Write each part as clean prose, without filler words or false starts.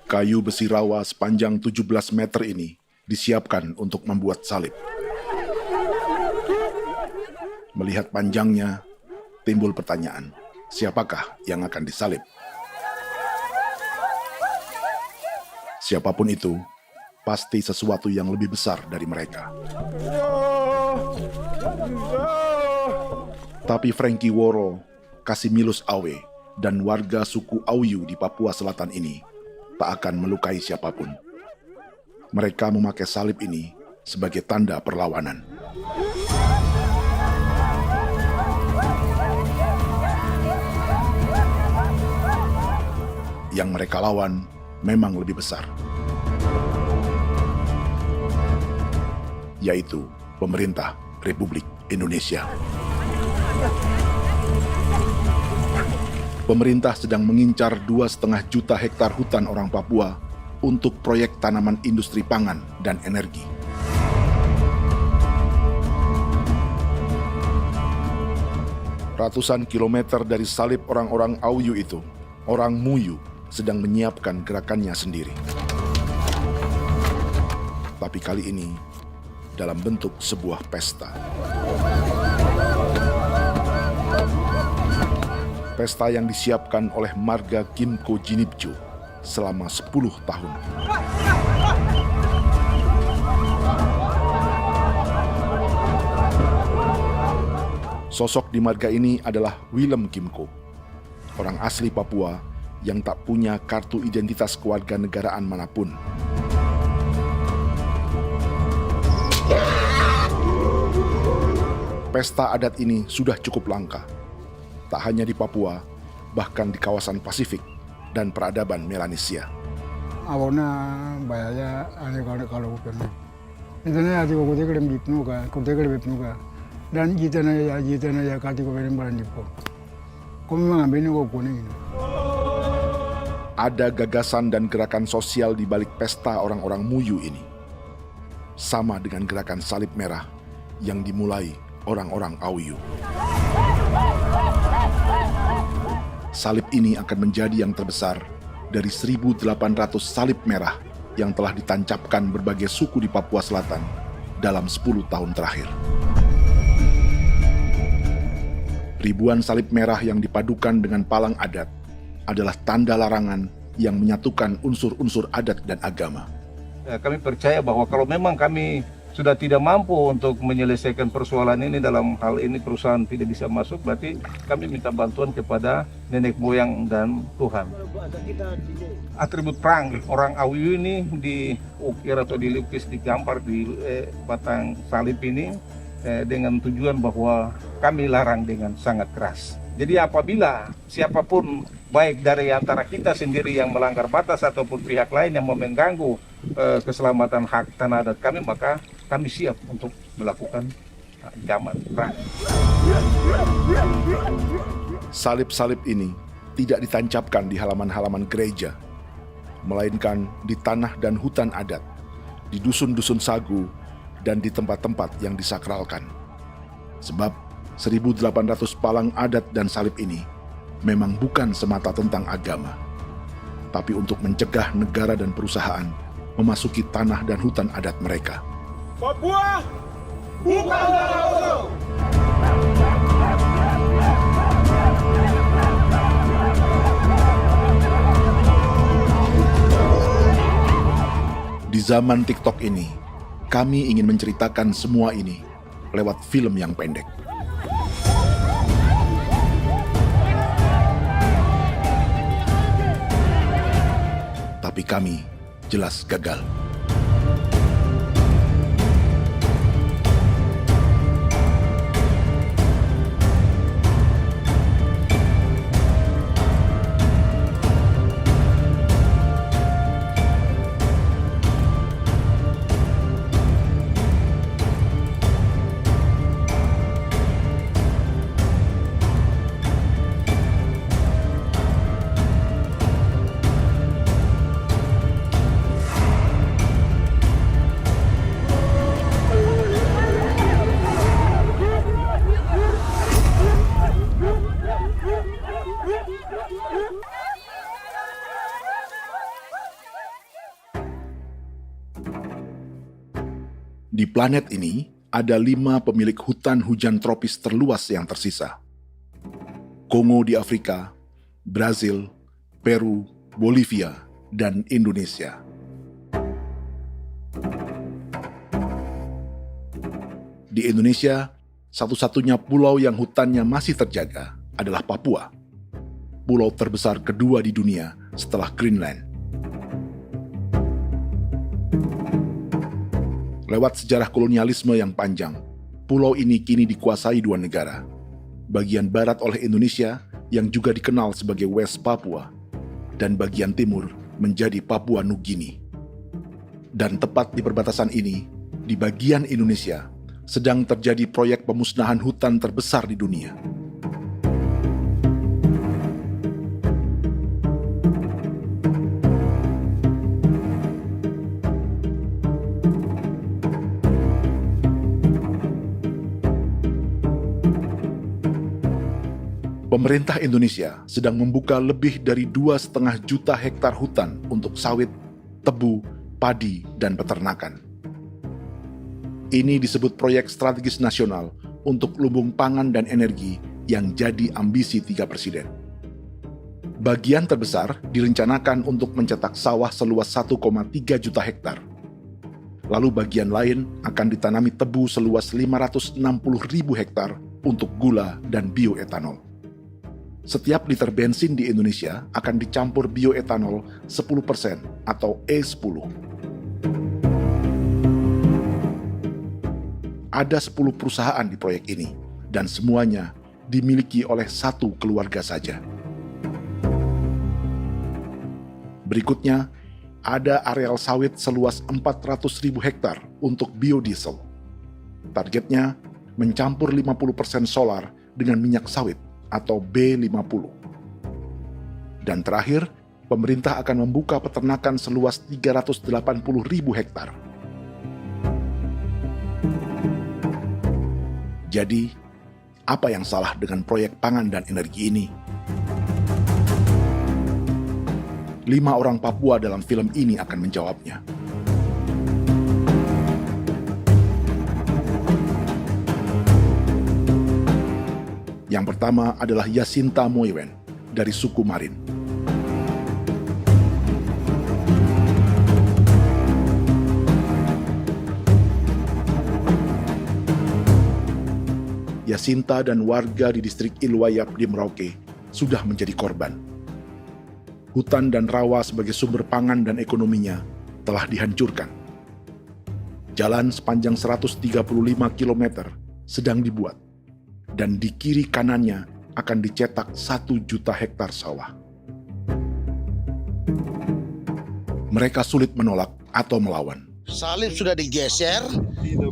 Kayu besi rawa sepanjang 17 meter ini disiapkan untuk membuat salib. Melihat panjangnya, timbul pertanyaan, siapakah yang akan disalib? Siapapun itu, pasti sesuatu yang lebih besar dari mereka. Tapi Frankie Woro, Casimilus Awe, dan warga suku Auyu di Papua Selatan ini tak akan melukai siapapun. Mereka memakai salib ini sebagai tanda perlawanan. Yang mereka lawan memang lebih besar, yaitu pemerintah Republik Indonesia. Pemerintah sedang mengincar 2,5 juta hektar hutan orang Papua untuk proyek tanaman industri pangan dan energi. Ratusan kilometer dari salib orang-orang Auyu itu, orang Muyu sedang menyiapkan gerakannya sendiri. Tapi kali ini dalam bentuk sebuah pesta. Pesta yang disiapkan oleh marga Kimco Jinibjo selama 10 tahun. Sosok di marga ini adalah Willem Kimco, orang asli Papua yang tak punya kartu identitas kewarganegaraan manapun. Pesta adat ini sudah cukup langka. Tak hanya di Papua, bahkan di kawasan Pasifik dan peradaban Melanesia. Awalnya bayarnya aneh kalau bukan. Internet ada kode kerem bipnuka, kode kerem bipnuka, dan jitana ya kati ko berem baran dipo. Kami mengambil ini kok kuning. Ada gagasan dan gerakan sosial di balik pesta orang-orang Muyu ini. Sama dengan gerakan salib merah yang dimulai orang-orang Auyu. Salib ini akan menjadi yang terbesar dari 1.800 salib merah yang telah ditancapkan berbagai suku di Papua Selatan dalam 10 tahun terakhir. Ribuan salib merah yang dipadukan dengan palang adat adalah tanda larangan yang menyatukan unsur-unsur adat dan agama. Kami percaya bahwa kalau memang kami sudah tidak mampu untuk menyelesaikan persoalan ini, dalam hal ini perusahaan tidak bisa masuk, berarti kami minta bantuan kepada nenek moyang dan Tuhan. Atribut perang orang Auyu ini diukir atau dilukis, digambar di batang salib ini dengan tujuan bahwa kami larang dengan sangat keras. Jadi apabila siapapun, baik dari antara kita sendiri yang melanggar batas ataupun pihak lain yang mengganggu keselamatan hak tanah adat kami, maka kami siap untuk melakukan ancaman perang. Salib-salib ini tidak ditancapkan di halaman-halaman gereja, melainkan di tanah dan hutan adat, di dusun-dusun sagu, dan di tempat-tempat yang disakralkan. Sebab 1.800 palang adat dan salib ini memang bukan semata tentang agama, tapi untuk mencegah negara dan perusahaan memasuki tanah dan hutan adat mereka. Papua bukan tanah kosong. Di zaman TikTok ini, kami ingin menceritakan semua ini lewat film yang pendek. Tapi kami jelas gagal. Di planet ini, ada 5 pemilik hutan hujan tropis terluas yang tersisa. Kongo di Afrika, Brazil, Peru, Bolivia, dan Indonesia. Di Indonesia, satu-satunya pulau yang hutannya masih terjaga adalah Papua, pulau terbesar kedua di dunia setelah Greenland. Lewat sejarah kolonialisme yang panjang, pulau ini kini dikuasai 2 negara. Bagian barat oleh Indonesia yang juga dikenal sebagai West Papua, dan bagian timur menjadi Papua Nugini. Dan tepat di perbatasan ini, di bagian Indonesia, sedang terjadi proyek pemusnahan hutan terbesar di dunia. Pemerintah Indonesia sedang membuka lebih dari 2,5 juta hektar hutan untuk sawit, tebu, padi, dan peternakan. Ini disebut proyek strategis nasional untuk lumbung pangan dan energi yang jadi ambisi 3 presiden. Bagian terbesar direncanakan untuk mencetak sawah seluas 1,3 juta hektar. Lalu bagian lain akan ditanami tebu seluas 560.000 hektar untuk gula dan bioetanol. Setiap liter bensin di Indonesia akan dicampur bioetanol 10% atau E10. Ada 10 perusahaan di proyek ini, dan semuanya dimiliki oleh 1 keluarga saja. Berikutnya, ada areal sawit seluas 400.000 hektar untuk biodiesel. Targetnya mencampur 50% solar dengan minyak sawit atau B50. Dan terakhir, pemerintah akan membuka peternakan seluas 380.000 hektar. Jadi, apa yang salah dengan proyek pangan dan energi ini? 5 orang Papua dalam film ini akan menjawabnya. Yang pertama adalah Yasinta Moiwen dari suku Marin. Yasinta dan warga di distrik Ilwayap di Merauke sudah menjadi korban. Hutan dan rawa sebagai sumber pangan dan ekonominya telah dihancurkan. Jalan sepanjang 135 km sedang dibuat, dan di kiri kanannya akan dicetak 1 juta hektar sawah. Mereka sulit menolak atau melawan. Salib sudah digeser,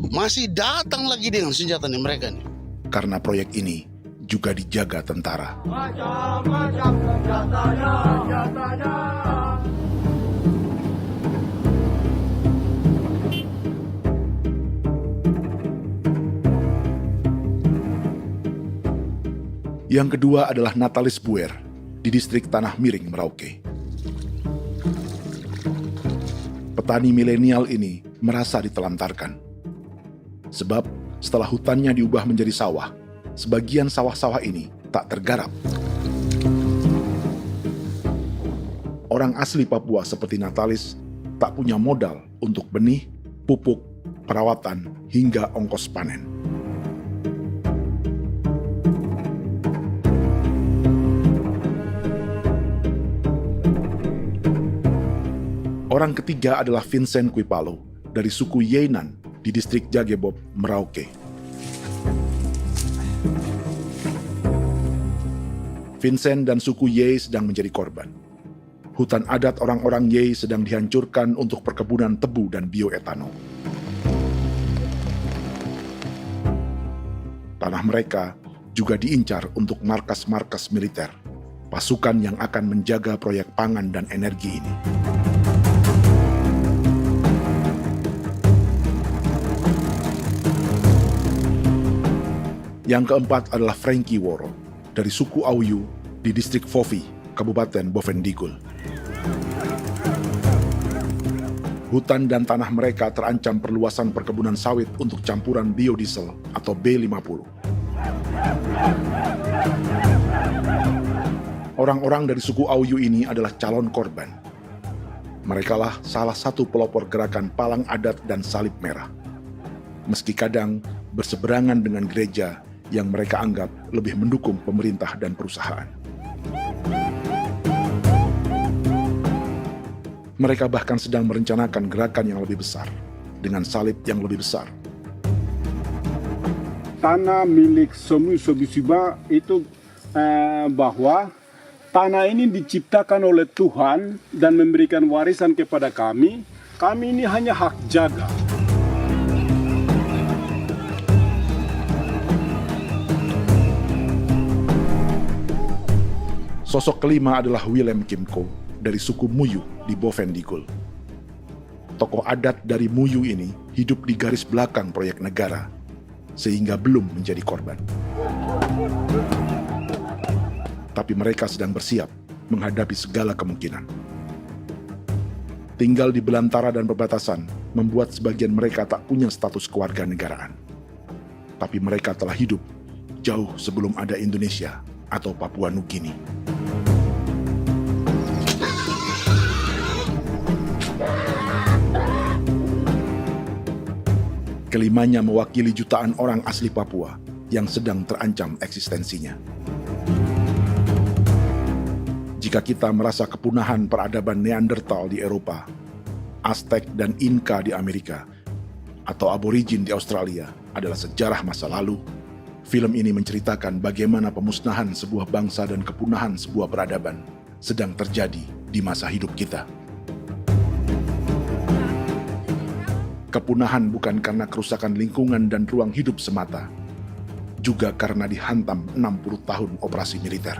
masih datang lagi dengan senjatanya mereka nih. Karena proyek ini juga dijaga tentara. Macam-macam senjatanya. Yang kedua adalah Natalis Buer di distrik Tanah Miring, Merauke. Petani milenial ini merasa ditelantarkan. Sebab setelah hutannya diubah menjadi sawah, sebagian sawah-sawah ini tak tergarap. Orang asli Papua seperti Natalis tak punya modal untuk benih, pupuk, perawatan, hingga ongkos panen. Orang ketiga adalah Vincent Kuipalo dari suku Yenan di distrik Jagebob, Merauke. Vincent dan suku Ye sedang menjadi korban. Hutan adat orang-orang Ye sedang dihancurkan untuk perkebunan tebu dan bioetanol. Tanah mereka juga diincar untuk markas-markas militer, pasukan yang akan menjaga proyek pangan dan energi ini. Yang keempat adalah Frankie Woro dari suku Auyu di distrik Fofi, Kabupaten Bovendigul. Hutan dan tanah mereka terancam perluasan perkebunan sawit untuk campuran biodiesel atau B50. Orang-orang dari suku Auyu ini adalah calon korban. Merekalah salah satu pelopor gerakan Palang Adat dan Salib Merah. Meski kadang berseberangan dengan gereja yang mereka anggap lebih mendukung pemerintah dan perusahaan. Mereka bahkan sedang merencanakan gerakan yang lebih besar, dengan salib yang lebih besar. Tanah milik Somu Sobisiba itu bahwa tanah ini diciptakan oleh Tuhan dan memberikan warisan kepada kami. Kami ini hanya hak jaga. Sosok kelima adalah Willem Kimco dari suku Muyu di Bovendigul. Tokoh adat dari Muyu ini hidup di garis belakang proyek negara, sehingga belum menjadi korban. Tapi mereka sedang bersiap menghadapi segala kemungkinan. Tinggal di belantara dan perbatasan membuat sebagian mereka tak punya status kewarganegaraan. Tapi mereka telah hidup jauh sebelum ada Indonesia atau Papua Nugini. Kelimanya mewakili jutaan orang asli Papua yang sedang terancam eksistensinya. Jika kita merasa kepunahan peradaban Neanderthal di Eropa, Aztec dan Inca di Amerika, atau aborigin di Australia adalah sejarah masa lalu, film ini menceritakan bagaimana pemusnahan sebuah bangsa dan kepunahan sebuah peradaban sedang terjadi di masa hidup kita. Kepunahan bukan karena kerusakan lingkungan dan ruang hidup semata, juga karena dihantam 60 tahun operasi militer.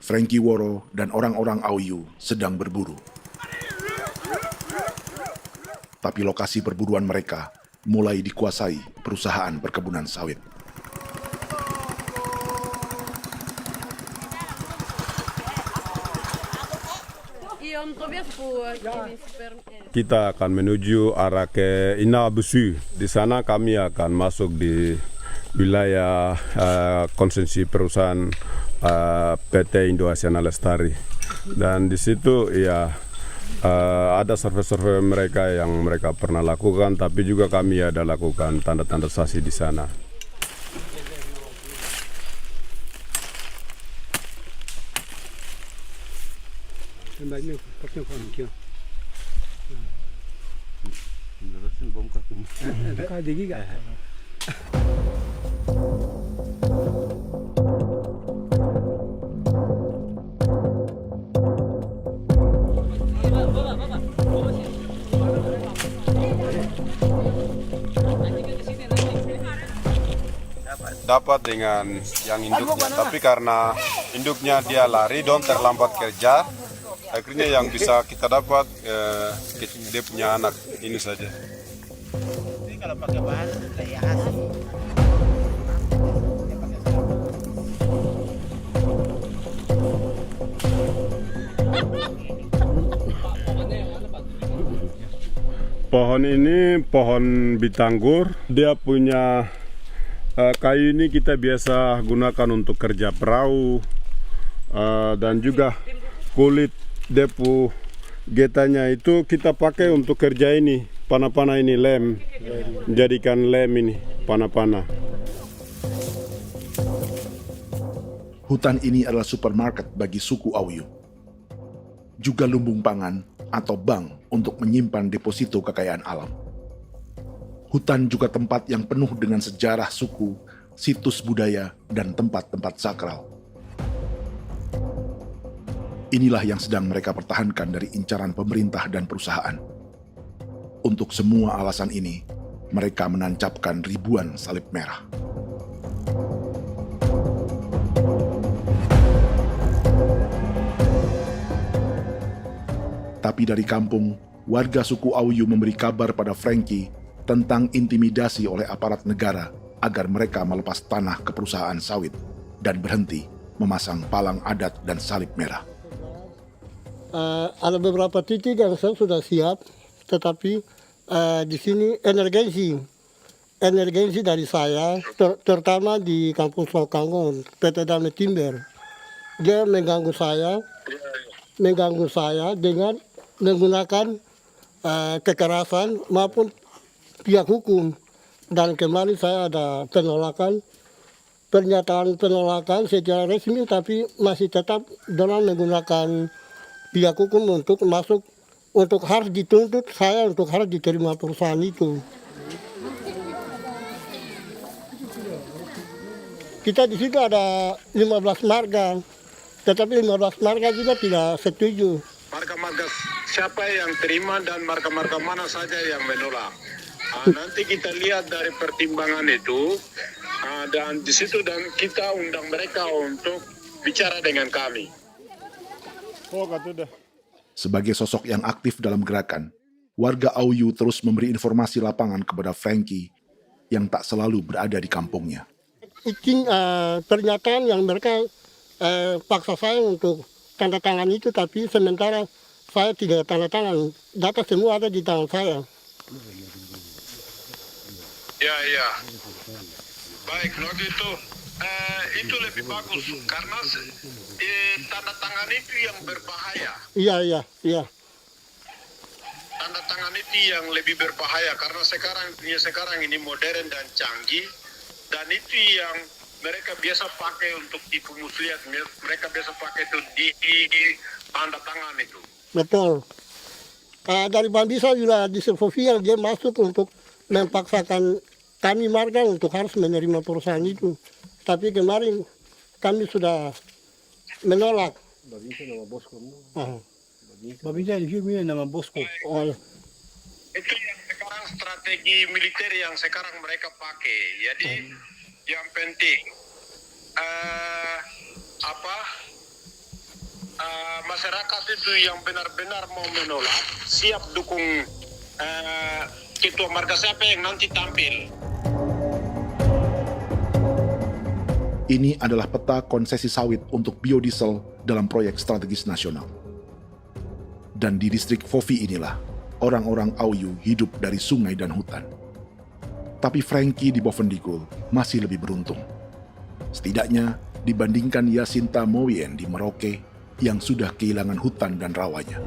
Frankie Woro dan orang-orang Auyu sedang berburu. Tapi lokasi perburuan mereka mulai dikuasai perusahaan perkebunan sawit. Kita akan menuju arah ke Inabusu. Di sana kami akan masuk di wilayah konsesi perusahaan PT Indo Asiana Lestari. Dan di situ ya ada survei-survei mereka yang mereka pernah lakukan, tapi juga kami ada lakukan tanda-tanda saksi di sana. Dapat dengan yang induknya, tapi karena induknya dia lari dan terlambat kerja, akhirnya yang bisa kita dapat dia punya anak ini saja. Ini kalau pakai bahan kayak asli. Pohon ini pohon bitanggur, dia punya kayu ini kita biasa gunakan untuk kerja perahu, dan juga kulit depu getanya itu kita pakai untuk kerja ini, panah-panah ini lem, jadikan lem ini, panah-panah. Hutan ini adalah supermarket bagi suku Auyu. Juga lumbung pangan atau bank untuk menyimpan deposito kekayaan alam. Hutan juga tempat yang penuh dengan sejarah suku, situs budaya, dan tempat-tempat sakral. Inilah yang sedang mereka pertahankan dari incaran pemerintah dan perusahaan. Untuk semua alasan ini, mereka menancapkan ribuan salib merah. Tapi dari kampung, warga suku Auyu memberi kabar pada Frankie tentang intimidasi oleh aparat negara agar mereka melepas tanah ke perusahaan sawit dan berhenti memasang palang adat dan salib merah. Ada beberapa titik yang saya sudah siap, tetapi di sini emergensi dari saya, terutama di kampung Sokanggon, PT Damai Timber. Dia mengganggu saya dengan menggunakan kekerasan maupun pihak hukum. Dan kemarin saya ada pernyataan penolakan secara resmi, tapi masih tetap dalam menggunakan pihak hukum untuk masuk, untuk harus dituntut saya untuk harus diterima perusahaan itu. Kita di situ ada 15 marga, tetapi 15 marga juga tidak setuju. Marga-marga siapa yang terima dan marga-marga mana saja yang menolak. Nanti kita lihat dari pertimbangan itu, dan di situ dan kita undang mereka untuk bicara dengan kami. Sebagai sosok yang aktif dalam gerakan, warga Auyu terus memberi informasi lapangan kepada Frankie yang tak selalu berada di kampungnya. Pernyataan yang mereka paksa saya untuk tanda tangan itu, tapi sementara saya tidak tanda tangan. Data semua ada di tangan saya. Ya. Baik, kalau gitu itu lebih bagus karena tanda tangan itu yang berbahaya. Iya. Tanda tangan itu yang lebih berbahaya karena sekarang ini modern dan canggih, dan itu yang mereka biasa pakai untuk tipu muslihat. Mereka biasa pakai itu di tanda tangan itu. Betul. Dari Bambisa juga di Sofia dia masuk untuk memaksakan kami marga untuk harus menerima perusahaan itu. Tapi kemarin kami sudah menolak. Babisa di sini nama bosku. Itu yang sekarang strategi militer yang sekarang mereka pakai. Jadi yang penting masyarakat itu yang benar-benar mau menolak siap dukung ketua marga siapa yang nanti tampil. Ini adalah peta konsesi sawit untuk biodiesel dalam proyek strategis nasional. Dan di distrik Fofi inilah orang-orang Auyu hidup dari sungai dan hutan. Tapi Frankie di Bovendigul masih lebih beruntung. Setidaknya dibandingkan Yasinta Mowien di Merauke yang sudah kehilangan hutan dan rawanya.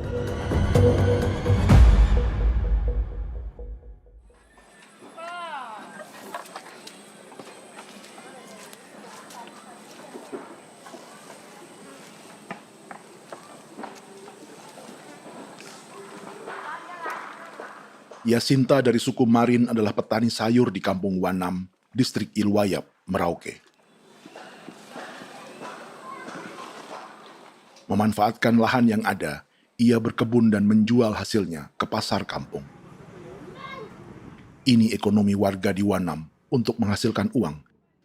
Yasinta dari suku Marin adalah petani sayur di kampung Wanam, distrik Ilwayap, Merauke. Memanfaatkan lahan yang ada, ia berkebun dan menjual hasilnya ke pasar kampung. Ini ekonomi warga di Wanam untuk menghasilkan uang,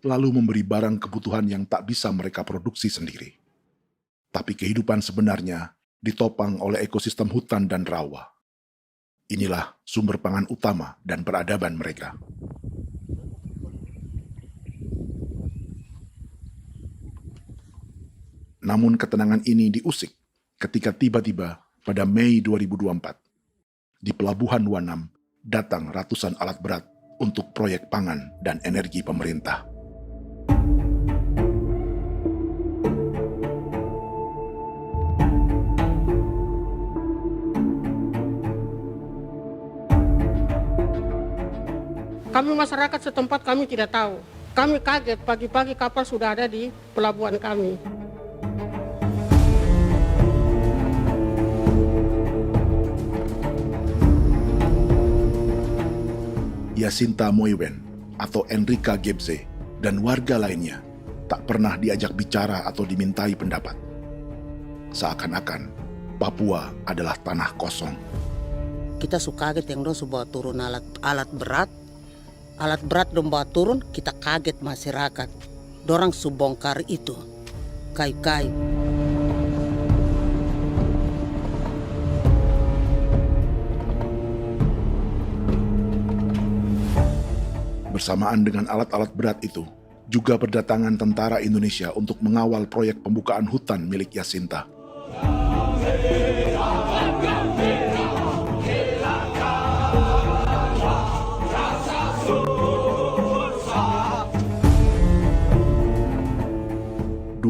lalu memberi barang kebutuhan yang tak bisa mereka produksi sendiri. Tapi kehidupan sebenarnya ditopang oleh ekosistem hutan dan rawa. Inilah sumber pangan utama dan peradaban mereka. Namun ketenangan ini diusik ketika tiba-tiba pada Mei 2024, di Pelabuhan Wanam datang ratusan alat berat untuk proyek pangan dan energi pemerintah. Kami masyarakat setempat kami tidak tahu. Kami kaget pagi-pagi kapal sudah ada di pelabuhan kami. Yasinta Mowien atau Enrika Gebze dan warga lainnya tak pernah diajak bicara atau dimintai pendapat. Seakan-akan Papua adalah tanah kosong. Kita suka kaget yang dong bawa turun alat berat dong bawa turun, kita kaget masyarakat. Dorang subongkar itu kayu-kayu. Bersamaan dengan alat-alat berat itu, juga berdatangan tentara Indonesia untuk mengawal proyek pembukaan hutan milik Jacinta.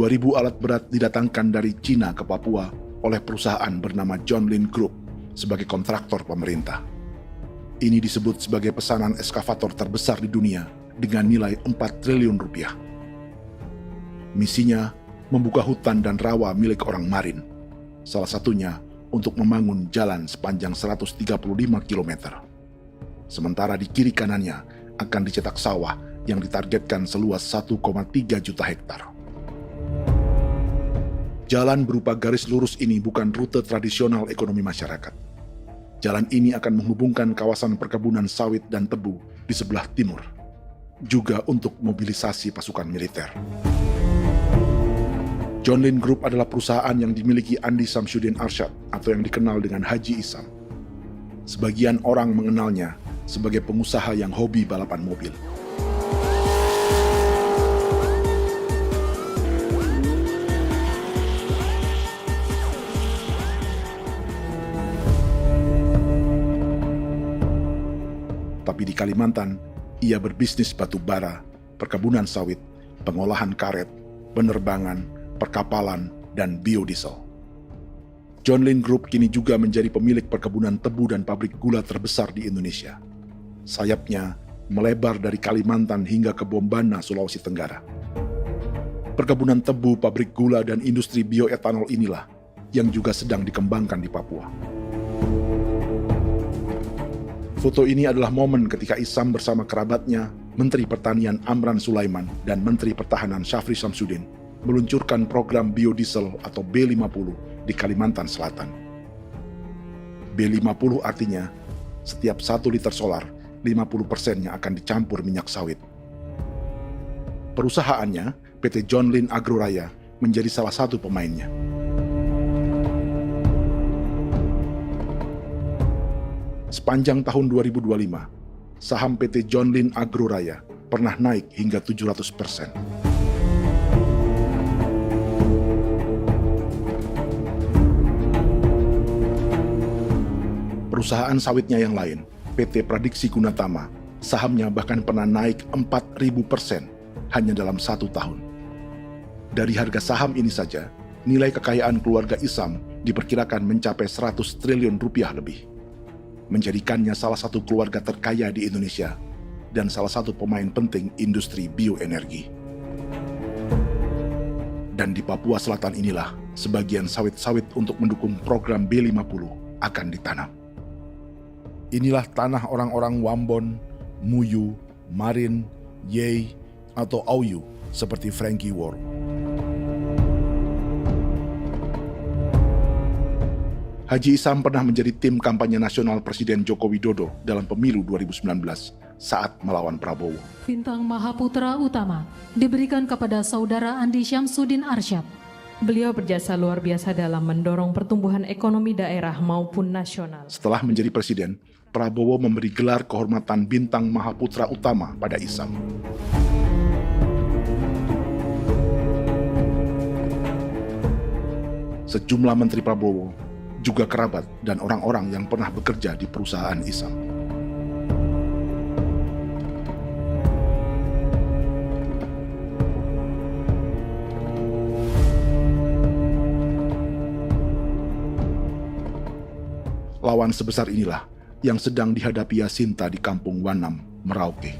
Ribu alat berat didatangkan dari Cina ke Papua oleh perusahaan bernama John Lin Group sebagai kontraktor pemerintah. Ini disebut sebagai pesanan eskavator terbesar di dunia dengan nilai 4 triliun rupiah. Misinya membuka hutan dan rawa milik orang Marin, salah satunya untuk membangun jalan sepanjang 135 km. Sementara di kiri kanannya akan dicetak sawah yang ditargetkan seluas 1,3 juta hektar. Jalan berupa garis lurus ini bukan rute tradisional ekonomi masyarakat. Jalan ini akan menghubungkan kawasan perkebunan sawit dan tebu di sebelah timur, juga untuk mobilisasi pasukan militer. John Lin Group adalah perusahaan yang dimiliki Andi Samsudin Arsyad atau yang dikenal dengan Haji Isam. Sebagian orang mengenalnya sebagai pengusaha yang hobi balapan mobil. Tapi di Kalimantan, ia berbisnis batu bara, perkebunan sawit, pengolahan karet, penerbangan, perkapalan, dan biodiesel. John Lin Group kini juga menjadi pemilik perkebunan tebu dan pabrik gula terbesar di Indonesia. Sayapnya melebar dari Kalimantan hingga ke Bombana, Sulawesi Tenggara. Perkebunan tebu, pabrik gula, dan industri bioetanol inilah yang juga sedang dikembangkan di Papua. Foto ini adalah momen ketika Isam bersama kerabatnya, Menteri Pertanian Amran Sulaiman dan Menteri Pertahanan Syafri Samsudin meluncurkan program biodiesel atau B50 di Kalimantan Selatan. B50 artinya setiap 1 liter solar, 50%-nya akan dicampur minyak sawit. Perusahaannya, PT John Lin Agroraya, menjadi salah satu pemainnya. Sepanjang tahun 2025, saham PT John Lin Agroraya pernah naik hingga 700%. Perusahaan sawitnya yang lain, PT Pradiksi Gunatama, sahamnya bahkan pernah naik 4.000% hanya dalam 1 tahun. Dari harga saham ini saja, nilai kekayaan keluarga Isam diperkirakan mencapai 100 triliun rupiah lebih, menjadikannya salah satu keluarga terkaya di Indonesia dan salah satu pemain penting industri bioenergi. Dan di Papua Selatan inilah sebagian sawit-sawit untuk mendukung program B50 akan ditanam. Inilah tanah orang-orang Wambon, Muyu, Marin, Yei, atau Auyu seperti Frankie Wor. Haji Isam pernah menjadi tim kampanye nasional Presiden Joko Widodo dalam pemilu 2019 saat melawan Prabowo. Bintang Mahaputra Utama diberikan kepada Saudara Andi Syamsuddin Arsyad. Beliau berjasa luar biasa dalam mendorong pertumbuhan ekonomi daerah maupun nasional. Setelah menjadi presiden, Prabowo memberi gelar kehormatan Bintang Mahaputra Utama pada Isam. Sejumlah menteri Prabowo, juga kerabat dan orang-orang yang pernah bekerja di perusahaan Isam. Lawan sebesar inilah yang sedang dihadapi Jacinta di kampung Wanam, Merauke.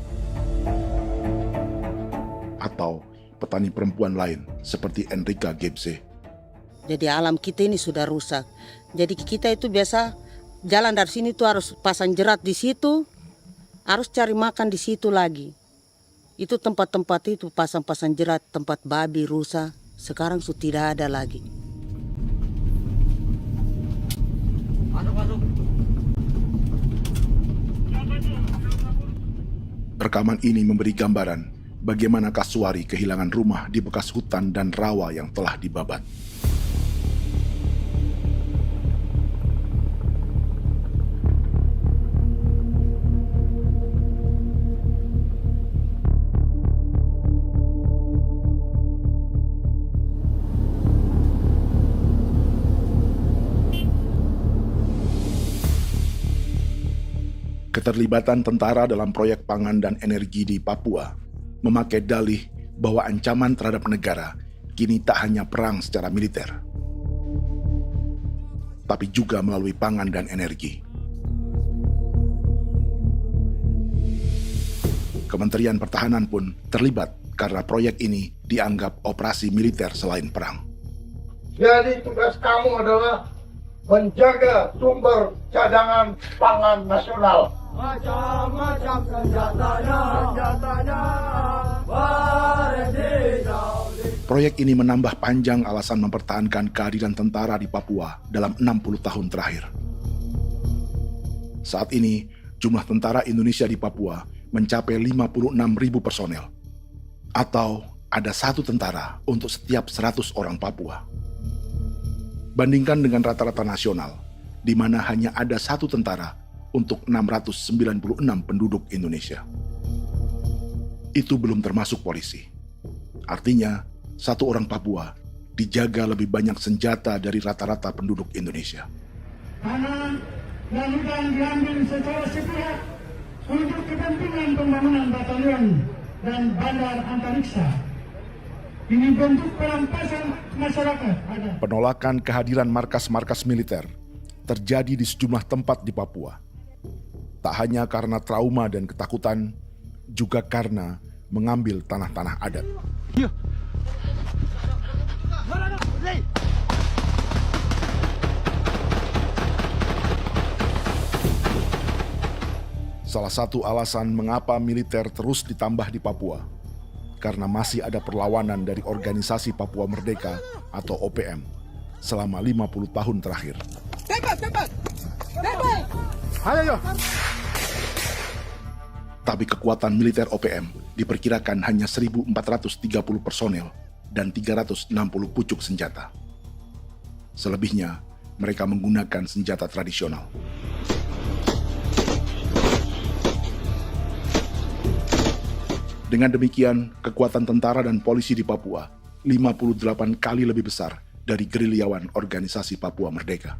Atau petani perempuan lain seperti Enrika Gebse. Jadi alam kita ini sudah rusak. Jadi kita itu biasa jalan dari sini tuh harus pasang jerat di situ, harus cari makan di situ lagi. Itu tempat-tempat itu pasang-pasang jerat, tempat babi, rusa, sekarang sudah tidak ada lagi. Rekaman ini memberi gambaran bagaimana Kasuari kehilangan rumah di bekas hutan dan rawa yang telah dibabat. Keterlibatan tentara dalam proyek pangan dan energi di Papua memakai dalih bahwa ancaman terhadap negara kini tak hanya perang secara militer, tapi juga melalui pangan dan energi. Kementerian Pertahanan pun terlibat karena proyek ini dianggap operasi militer selain perang. Jadi tugas kamu adalah menjaga sumber cadangan pangan nasional. Macam-macam senjatanya, Proyek ini menambah panjang alasan mempertahankan kehadiran tentara di Papua dalam 60 tahun terakhir. Saat ini, jumlah tentara Indonesia di Papua mencapai 56.000 personel, atau ada 1 tentara untuk setiap 100 orang Papua. Bandingkan dengan rata-rata nasional, di mana hanya ada 1 tentara untuk 696 penduduk Indonesia. Itu belum termasuk polisi. Artinya, 1 orang Papua dijaga lebih banyak senjata dari rata-rata penduduk Indonesia. Tanah dan hutan diambil secara sepihak untuk kepentingan pembangunan batalion dan bandar antariksa. Ini bentuk perampasan masyarakat. Penolakan kehadiran markas-markas militer terjadi di sejumlah tempat di Papua. Tak hanya karena trauma dan ketakutan, juga karena mengambil tanah-tanah adat. Salah satu alasan mengapa militer terus ditambah di Papua, karena masih ada perlawanan dari Organisasi Papua Merdeka atau OPM selama 50 tahun terakhir. Ayo. Tapi kekuatan militer OPM diperkirakan hanya 1.430 personel dan 360 pucuk senjata. Selebihnya, mereka menggunakan senjata tradisional. Dengan demikian, kekuatan tentara dan polisi di Papua 58 kali lebih besar dari gerilyawan Organisasi Papua Merdeka.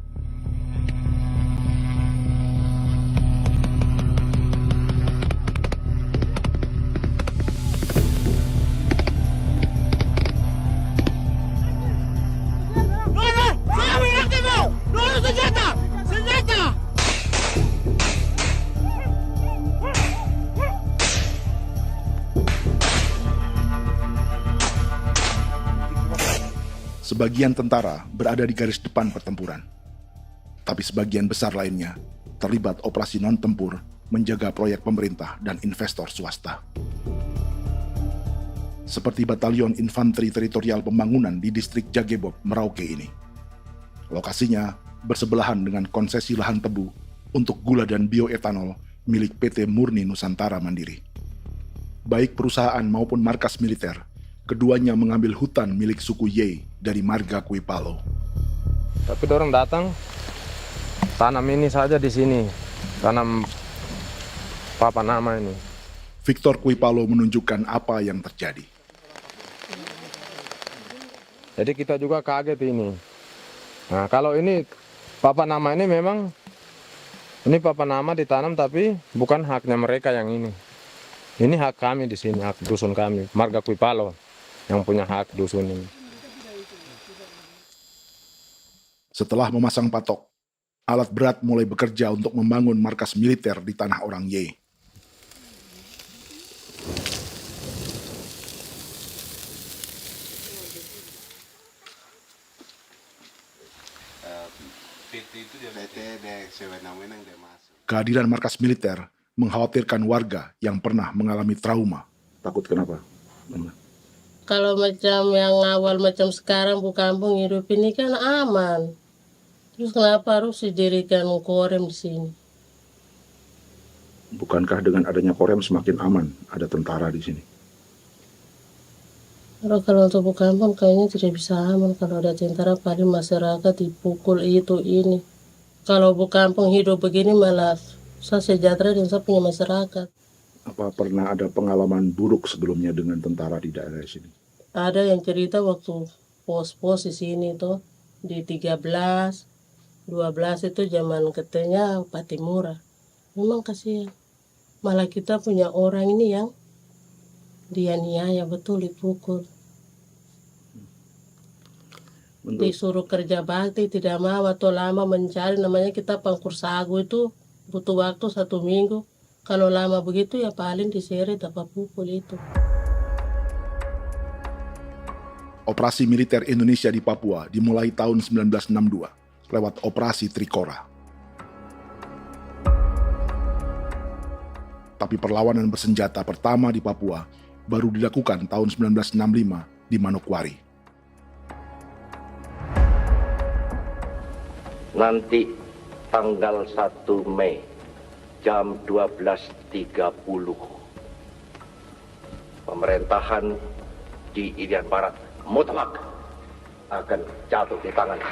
Sebagian tentara berada di garis depan pertempuran, tapi sebagian besar lainnya terlibat operasi non-tempur menjaga proyek pemerintah dan investor swasta. Seperti Batalion Infanteri Teritorial Pembangunan di distrik Jagebob, Merauke ini. Lokasinya bersebelahan dengan konsesi lahan tebu untuk gula dan bioetanol milik PT Murni Nusantara Mandiri. Baik perusahaan maupun markas militer, keduanya mengambil hutan milik suku Ye dari marga Kuipalo. Tapi orang datang tanam ini saja di sini, tanam papan nama ini. Victor Kuipalo menunjukkan apa yang terjadi. Jadi kita juga kaget ini. Nah, kalau ini papan nama ini memang ini papan nama ditanam tapi bukan haknya mereka yang ini. Ini hak kami di sini, hak dusun kami, marga Kuipalo yang punya hak dusun ini. Setelah memasang patok, alat berat mulai bekerja untuk membangun markas militer di tanah orang Ye. Kehadiran markas militer mengkhawatirkan warga yang pernah mengalami trauma. Takut kenapa? Kalau macam yang awal macam sekarang bu kampung hidup ini kan aman. Terus kenapa harus didirikan korem di sini? Bukankah dengan adanya Korem semakin aman ada tentara di sini? Kalau untuk kampung kayaknya tidak bisa aman kalau ada tentara, paling masyarakat dipukul itu ini. Kalau kampung hidup begini malah saya sejahtera dan saya punya masyarakat. Apa pernah ada pengalaman buruk sebelumnya dengan tentara di daerah sini? Ada yang cerita waktu pos-pos di sini tuh di 13, 12 itu zaman katanya Patimura. Memang kasihan. Malah kita punya orang ini yang dianiaya betul, dipukul. Disuruh kerja bakti tidak mau atau lama mencari, namanya kita pangkur sagu itu butuh waktu 1 minggu. Kalau lama begitu ya paling diseret apa pukul itu. Operasi militer Indonesia di Papua dimulai tahun 1962 lewat Operasi Trikora. Tapi perlawanan bersenjata pertama di Papua baru dilakukan tahun 1965 di Manokwari. Nanti tanggal 1 Mei jam 12.30 pemerintahan di Irian Barat mutlak akan jatuh di tangan.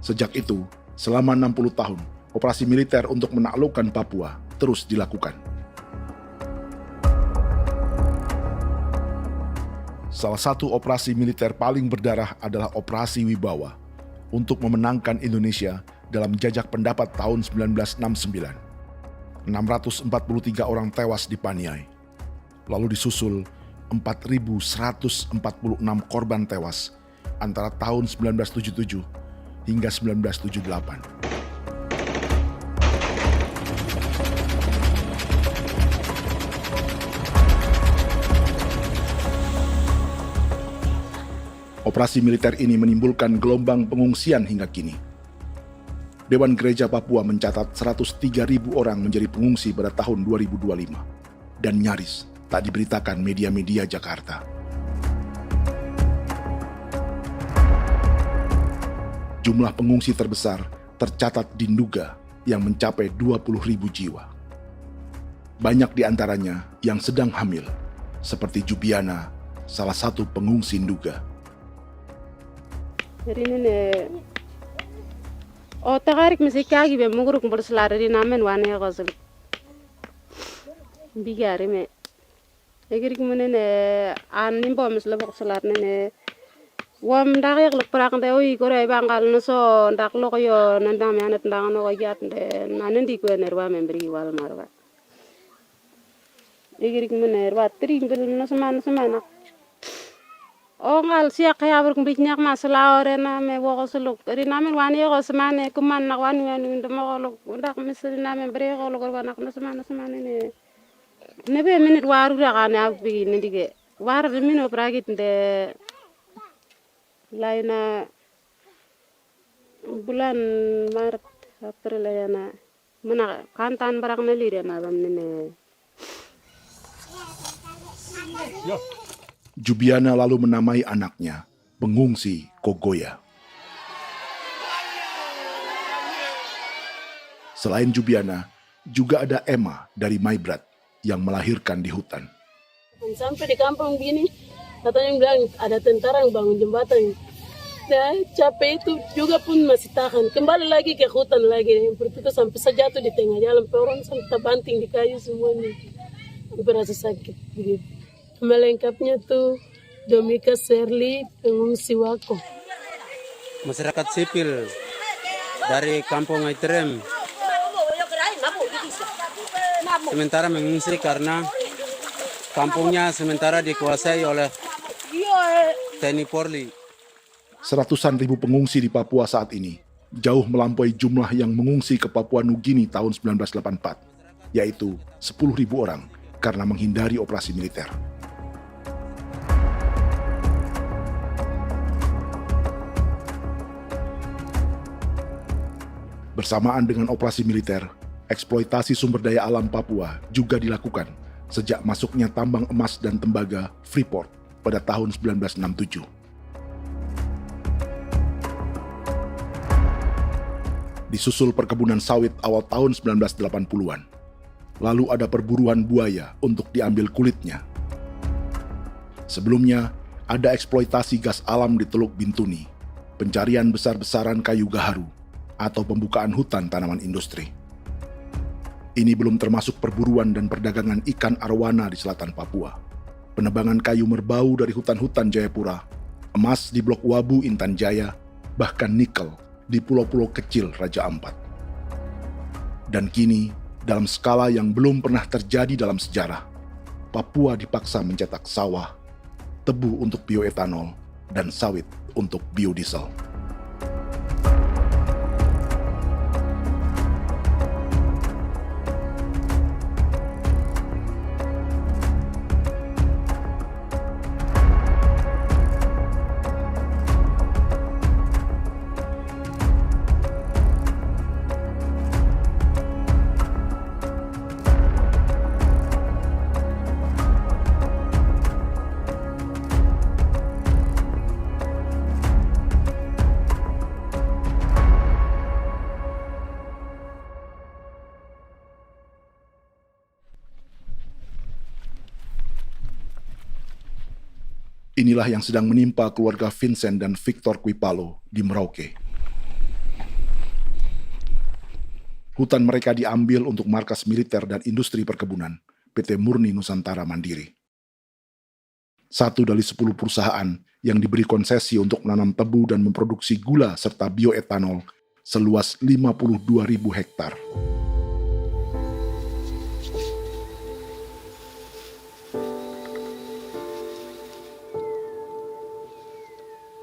Sejak itu, selama 60 tahun, operasi militer untuk menaklukkan Papua terus dilakukan. Salah satu operasi militer paling berdarah adalah Operasi Wibawa untuk memenangkan Indonesia dalam jajak pendapat tahun 1969. 643 orang tewas di Paniai. Lalu disusul 4.146 korban tewas antara tahun 1977 hingga 1978. Operasi militer ini menimbulkan gelombang pengungsian hingga kini. Dewan Gereja Papua mencatat 103.000 orang menjadi pengungsi pada tahun 2025 dan nyaris tak diberitakan media-media Jakarta. Jumlah pengungsi terbesar tercatat di Nduga yang mencapai 20.000 jiwa. Banyak di antaranya yang sedang hamil, seperti Jubiana, salah satu pengungsi Nduga. Jadi ini takarik masih kaki be muguruk berselari di namen wane kosel. Bigari me. Egirik menene nimbo mesle berselari nene. Wam dayak lek perak nte oi kore bangal nuso ndak lo yo nandang me anet ndang no yat nte nanen di kue nerwa memberi wal marwa. Egirik menene wa tri bil no semana. Ngal siak kaya berkumpulnya masalah orangnya me wako seluk. Ri namen wani ko semane kuman nak wani ndemo ko ndak misal namen beri ko ko nak no semane ne. Nebe menit waru ra kana abi ndige. War mino pragit nde laina bulan Maret April yana mana kantan barang na lire na bam ne. Jubiana lalu menamai anaknya pengungsi Kogoya. Selain Jubiana, juga ada Emma dari Maibrat yang melahirkan di hutan. Sampai di kampung gini, katanya bilang ada tentara yang bangun jembatan. Nah, capek itu juga pun masih tahan. Kembali lagi ke hutan lagi. Itu sampai saya jatuh di tengah jalan. Orang sampai terbanting di kayu semuanya. Berasa sakit begitu. Melengkapnya tuh Domika Serli, pengungsi Wako. Masyarakat sipil dari Kampung Aitrem sementara mengungsi karena kampungnya sementara dikuasai oleh TNI Polri. Seratusan ribu pengungsi di Papua saat ini jauh melampaui jumlah yang mengungsi ke Papua Nugini tahun 1984, yaitu 10.000 orang karena menghindari operasi militer. Bersamaan dengan operasi militer, eksploitasi sumber daya alam Papua juga dilakukan sejak masuknya tambang emas dan tembaga Freeport pada tahun 1967. Disusul perkebunan sawit awal tahun 1980-an. Lalu ada perburuan buaya untuk diambil kulitnya. Sebelumnya, ada eksploitasi gas alam di Teluk Bintuni, pencarian besar-besaran kayu gaharu, atau pembukaan hutan tanaman industri. Ini belum termasuk perburuan dan perdagangan ikan arwana di selatan Papua, penebangan kayu merbau dari hutan-hutan Jayapura, emas di Blok Wabu Intan Jaya, bahkan nikel di pulau-pulau kecil Raja Ampat. Dan kini, dalam skala yang belum pernah terjadi dalam sejarah, Papua dipaksa mencetak sawah, tebu untuk bioetanol, dan sawit untuk biodiesel. Inilah yang sedang menimpa keluarga Vincent dan Victor Kuipalo di Merauke. Hutan mereka diambil untuk markas militer dan industri perkebunan, PT Murni Nusantara Mandiri. 1 dari 10 perusahaan yang diberi konsesi untuk menanam tebu dan memproduksi gula serta bioetanol seluas 52.000 hektar.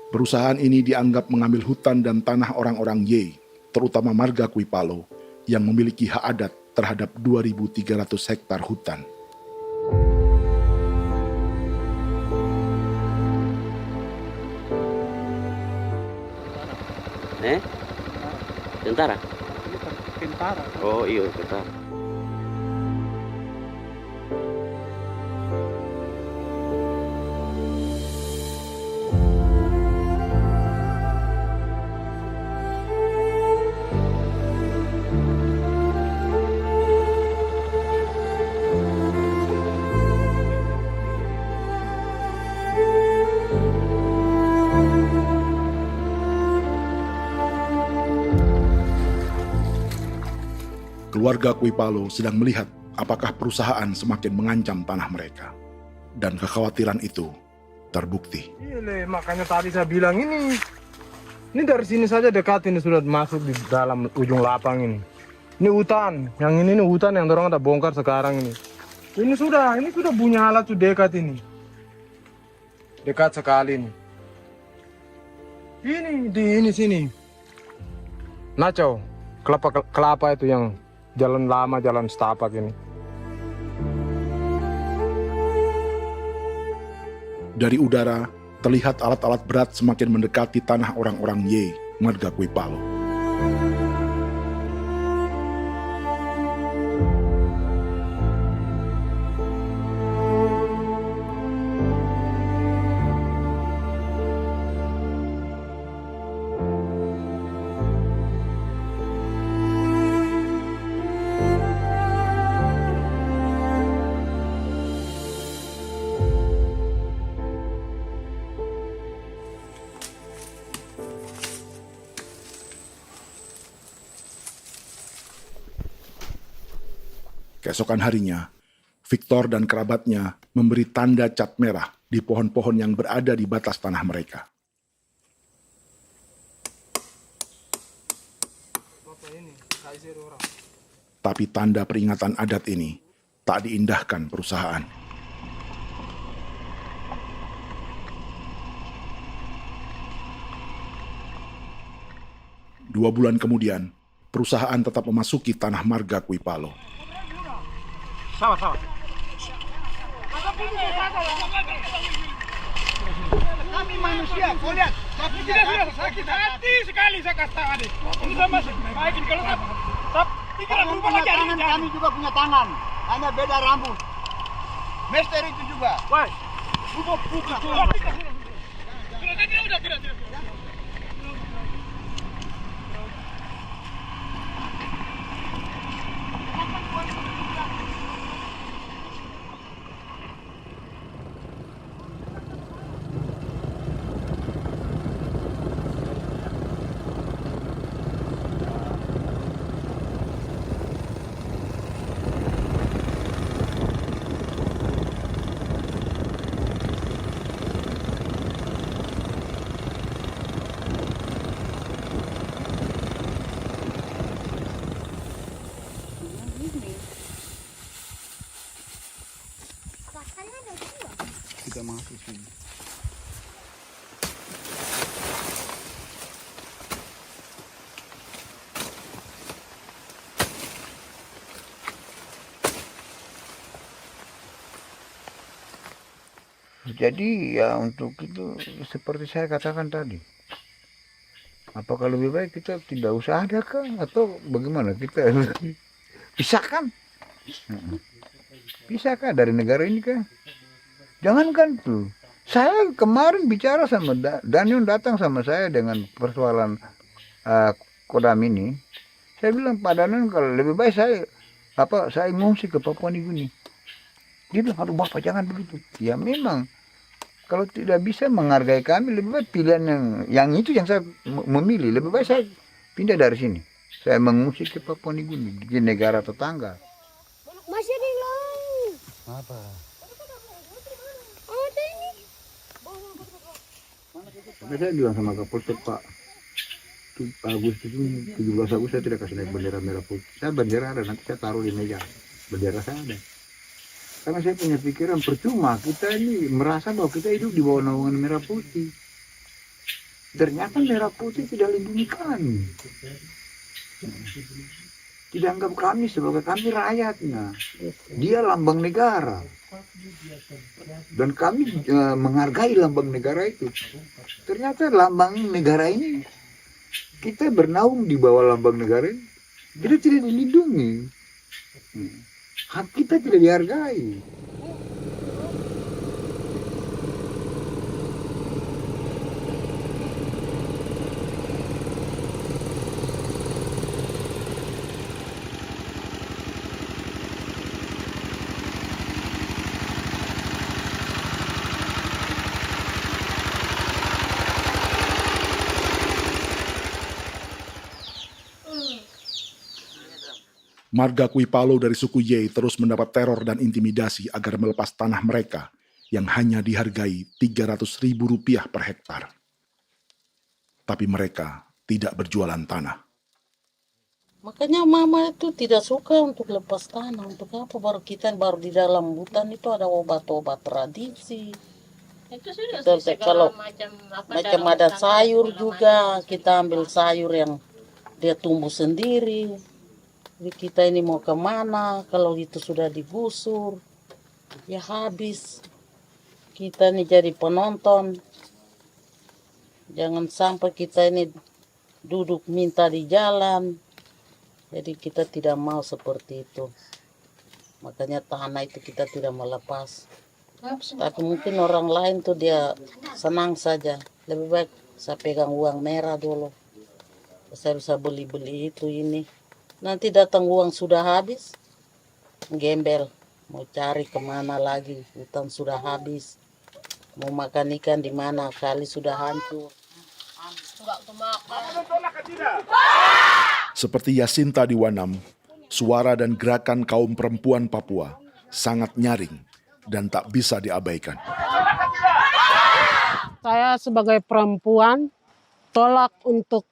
Perusahaan ini dianggap mengambil hutan dan tanah orang-orang Ye, terutama marga Kuipalo, yang memiliki hak adat terhadap 2.300 hektar hutan. Tentara? Tentara. Oh iya, tentara. Keluarga Kuipalo sedang melihat apakah perusahaan semakin mengancam tanah mereka. Dan kekhawatiran itu terbukti. Iya, makanya tadi saya bilang ini dari sini saja dekat ini sudah masuk di dalam ujung lapang ini. Ini hutan, yang ini hutan yang dorong ada bongkar sekarang ini. Ini sudah punya alat sudah dekat ini. Dekat sekali ini. Ini di sini. Nacau, kelapa itu yang jalan lama, jalan setapak ini. Dari udara, terlihat alat-alat berat semakin mendekati tanah orang-orang Ye, marga Kuipalo. Keesokan harinya, Victor dan kerabatnya memberi tanda cat merah di pohon-pohon yang berada di batas tanah mereka. Tapi tanda peringatan adat ini tak diindahkan perusahaan. Dua bulan kemudian, perusahaan tetap memasuki tanah marga Kuipalo. Sama-sama. Kami manusia, kau lihat. Tapi sudah sakit hati sekali saya kasih tahu adik. Ini sama baik ini kalau pikiran berubah lagi hari ini. Kami juga punya tangan, hanya beda rambut. Mister itu juga. Woi, buka. Sudah, tidak. Jadi ya untuk itu seperti saya katakan tadi, apakah lebih baik kita tidak usah ada kah atau bagaimana, kita pisahkan, pisahkah dari negara ini kah? Jangankan tuh, saya kemarin bicara sama Daniel, datang sama saya dengan persoalan Kodam ini. Saya bilang, Pak Daniel, kalau lebih baik saya ngungsi ke Papua Nugini. Dia bilang, aduh Bapak jangan begitu. Ya memang, kalau tidak bisa menghargai kami, lebih baik pilihan yang itu yang saya memilih. Lebih baik saya pindah dari sini. Saya mengungsi ke Papua Nugini, di negara tetangga. Masih ada yang lain. Apa? Ada ini. Saya bilang sama Kapolsek, Pak, Agustus ini, 17 Agustus saya tidak kasih naik bendera merah putih. Saya bendera ada, nanti saya taruh di meja. Bendera saya ada. Karena saya punya pikiran percuma kita ini merasa bahwa kita hidup di bawah naungan merah putih. Ternyata merah putih tidak lindungi kami. Tidak anggap kami sebagai kami rakyatnya. Dia lambang negara. Dan kami menghargai lambang negara itu. Ternyata lambang negara ini, kita bernaung di bawah lambang negara ini, kita tidak dilindungi. Hak kita tidak dihargai. Marga Kuipalo dari suku Ye terus mendapat teror dan intimidasi agar melepas tanah mereka yang hanya dihargai Rp300.000 per hektar. Tapi mereka tidak berjualan tanah. Makanya mama itu tidak suka untuk lepas tanah. Untuk apa? Baru di dalam hutan itu ada obat-obat tradisi. Itu sudah Kalau macam ada sayur juga, kita ambil sayur yang dia tumbuh sendiri. Jadi kita ini mau kemana, kalau itu sudah digusur, ya habis. Kita ini jadi penonton. Jangan sampai kita ini duduk minta di jalan. Jadi kita tidak mau seperti itu. Makanya tanah itu kita tidak melepas. Tapi mungkin orang lain tuh dia senang saja. Lebih baik saya pegang uang merah dulu. Saya bisa beli-beli itu ini. Nanti datang uang sudah habis, gembel, mau cari kemana lagi, hutan sudah habis, mau makan ikan di mana, kali sudah hancur. Seperti Yasinta di Wanam, suara dan gerakan kaum perempuan Papua sangat nyaring dan tak bisa diabaikan. Saya sebagai perempuan tolak untuk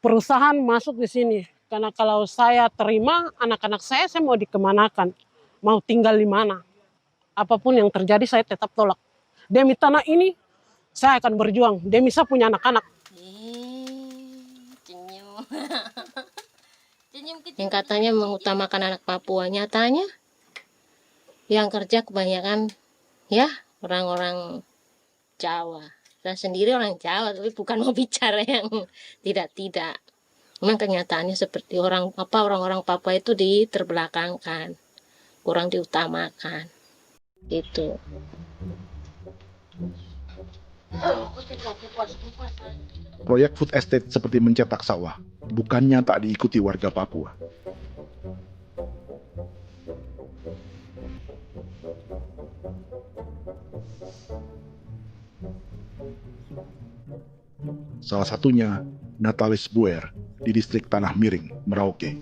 perusahaan masuk di sini. Karena kalau saya terima anak-anak saya mau dikemanakan, mau tinggal di mana. Apapun yang terjadi saya tetap tolak. Demi tanah ini saya akan berjuang, demi saya punya anak-anak. Yang katanya mengutamakan anak Papua, nyatanya yang kerja kebanyakan ya orang-orang Jawa. Saya sendiri orang Jawa, tapi bukan mau bicara yang tidak-tidak. Memang kenyataannya seperti orang-orang Papua itu diterbelakangkan, kurang diutamakan, gitu. Proyek food estate seperti mencetak sawah, bukannya tak diikuti warga Papua. Salah satunya Natalis Buer di distrik Tanah Miring, Merauke.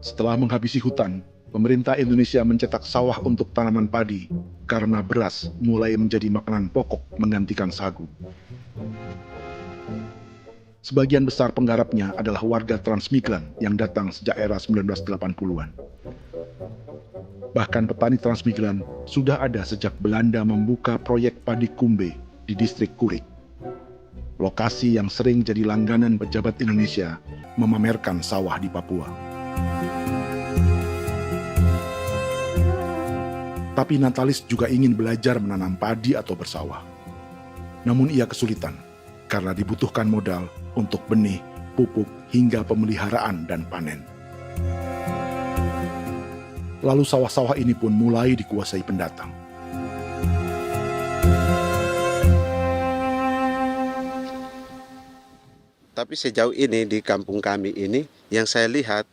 Setelah menghabisi hutan, pemerintah Indonesia mencetak sawah untuk tanaman padi karena beras mulai menjadi makanan pokok menggantikan sagu. Sebagian besar penggarapnya adalah warga transmigran yang datang sejak era 1980-an. Bahkan petani transmigran sudah ada sejak Belanda membuka proyek padi kumbe di distrik Kurik. lokasi yang sering jadi langganan pejabat Indonesia memamerkan sawah di Papua. Tapi Natalis juga ingin belajar menanam padi atau bersawah. Namun ia kesulitan karena dibutuhkan modal untuk benih, pupuk, hingga pemeliharaan dan panen. Lalu sawah-sawah ini pun mulai dikuasai pendatang. Tapi sejauh ini di kampung kami ini yang saya lihat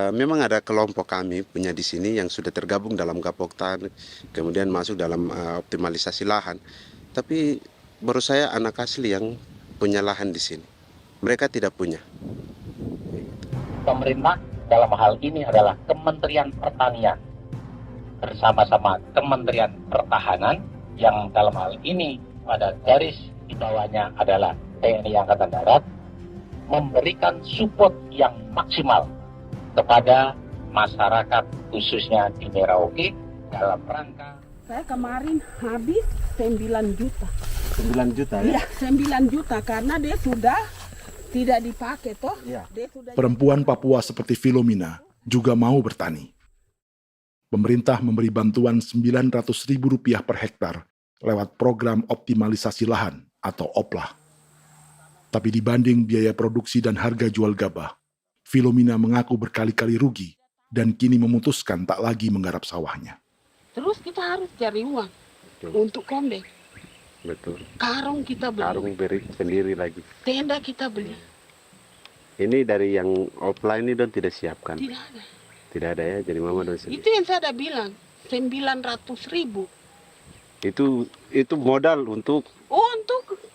memang ada kelompok kami punya di sini yang sudah tergabung dalam Gapoktan, kemudian masuk dalam optimalisasi lahan. Tapi baru saya anak asli yang punya lahan di sini. Mereka tidak punya. Pemerintah dalam hal ini adalah Kementerian Pertanian bersama-sama Kementerian Pertahanan yang dalam hal ini pada garis di bawahnya adalah TNI Angkatan Darat memberikan support yang maksimal kepada masyarakat khususnya di Merauke dalam rangka. Saya kemarin habis 9 juta. 9 juta ya? Iya, 9 juta karena dia sudah tidak dipakai toh. Ya. Perempuan Papua seperti Filomena juga mau bertani. Pemerintah memberi bantuan Rp900.000 per hektar lewat program optimalisasi lahan atau OPLAH. Tapi dibanding biaya produksi dan harga jual gabah, Filomena mengaku berkali-kali rugi dan kini memutuskan tak lagi menggarap sawahnya. Terus kita harus cari uang untuk kondek. Betul. Karung kita beli. Karung beri sendiri lagi. Tenda kita beli. Ini dari yang offline ini don tidak siapkan. Tidak ada. Tidak ada ya, jadi mama don sendiri. Itu yang saya ada bilang, 900.000. Itu modal untuk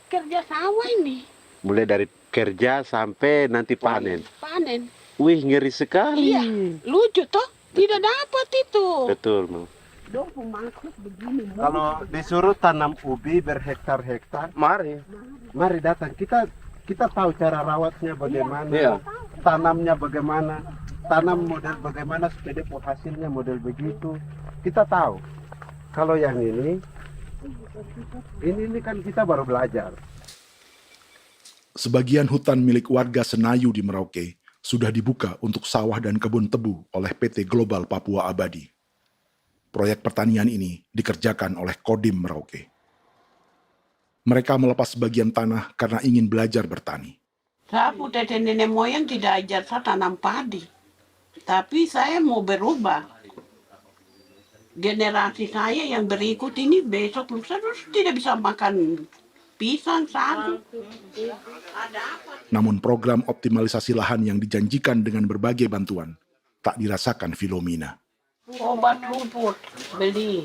kerja sawah ini. Mulai dari kerja sampai nanti panen. Panen. Wih, ngeri sekali. Iya, lucu toh? Tidak dapat itu. Betul, Mam. Dong maksud begini. Kalau disuruh tanam ubi berhektar-hektar, mari datang. Kita tahu cara rawatnya bagaimana, Iya. tanamnya bagaimana, tanam model bagaimana supaya hasilnya model begitu. Kita tahu. Kalau yang ini kan kita baru belajar. Sebagian hutan milik warga Senayu di Merauke sudah dibuka untuk sawah dan kebun tebu oleh PT Global Papua Abadi. Proyek pertanian ini dikerjakan oleh Kodim Merauke. Mereka melepas sebagian tanah karena ingin belajar bertani. Saya tete nenek moyang tidak ajar saya tanam padi. Tapi saya mau berubah. Generasi saya yang berikut ini besok lusa tidak bisa makan pisang, sagu. Namun program optimalisasi lahan yang dijanjikan dengan berbagai bantuan tak dirasakan Filomena. Obat rumput beli,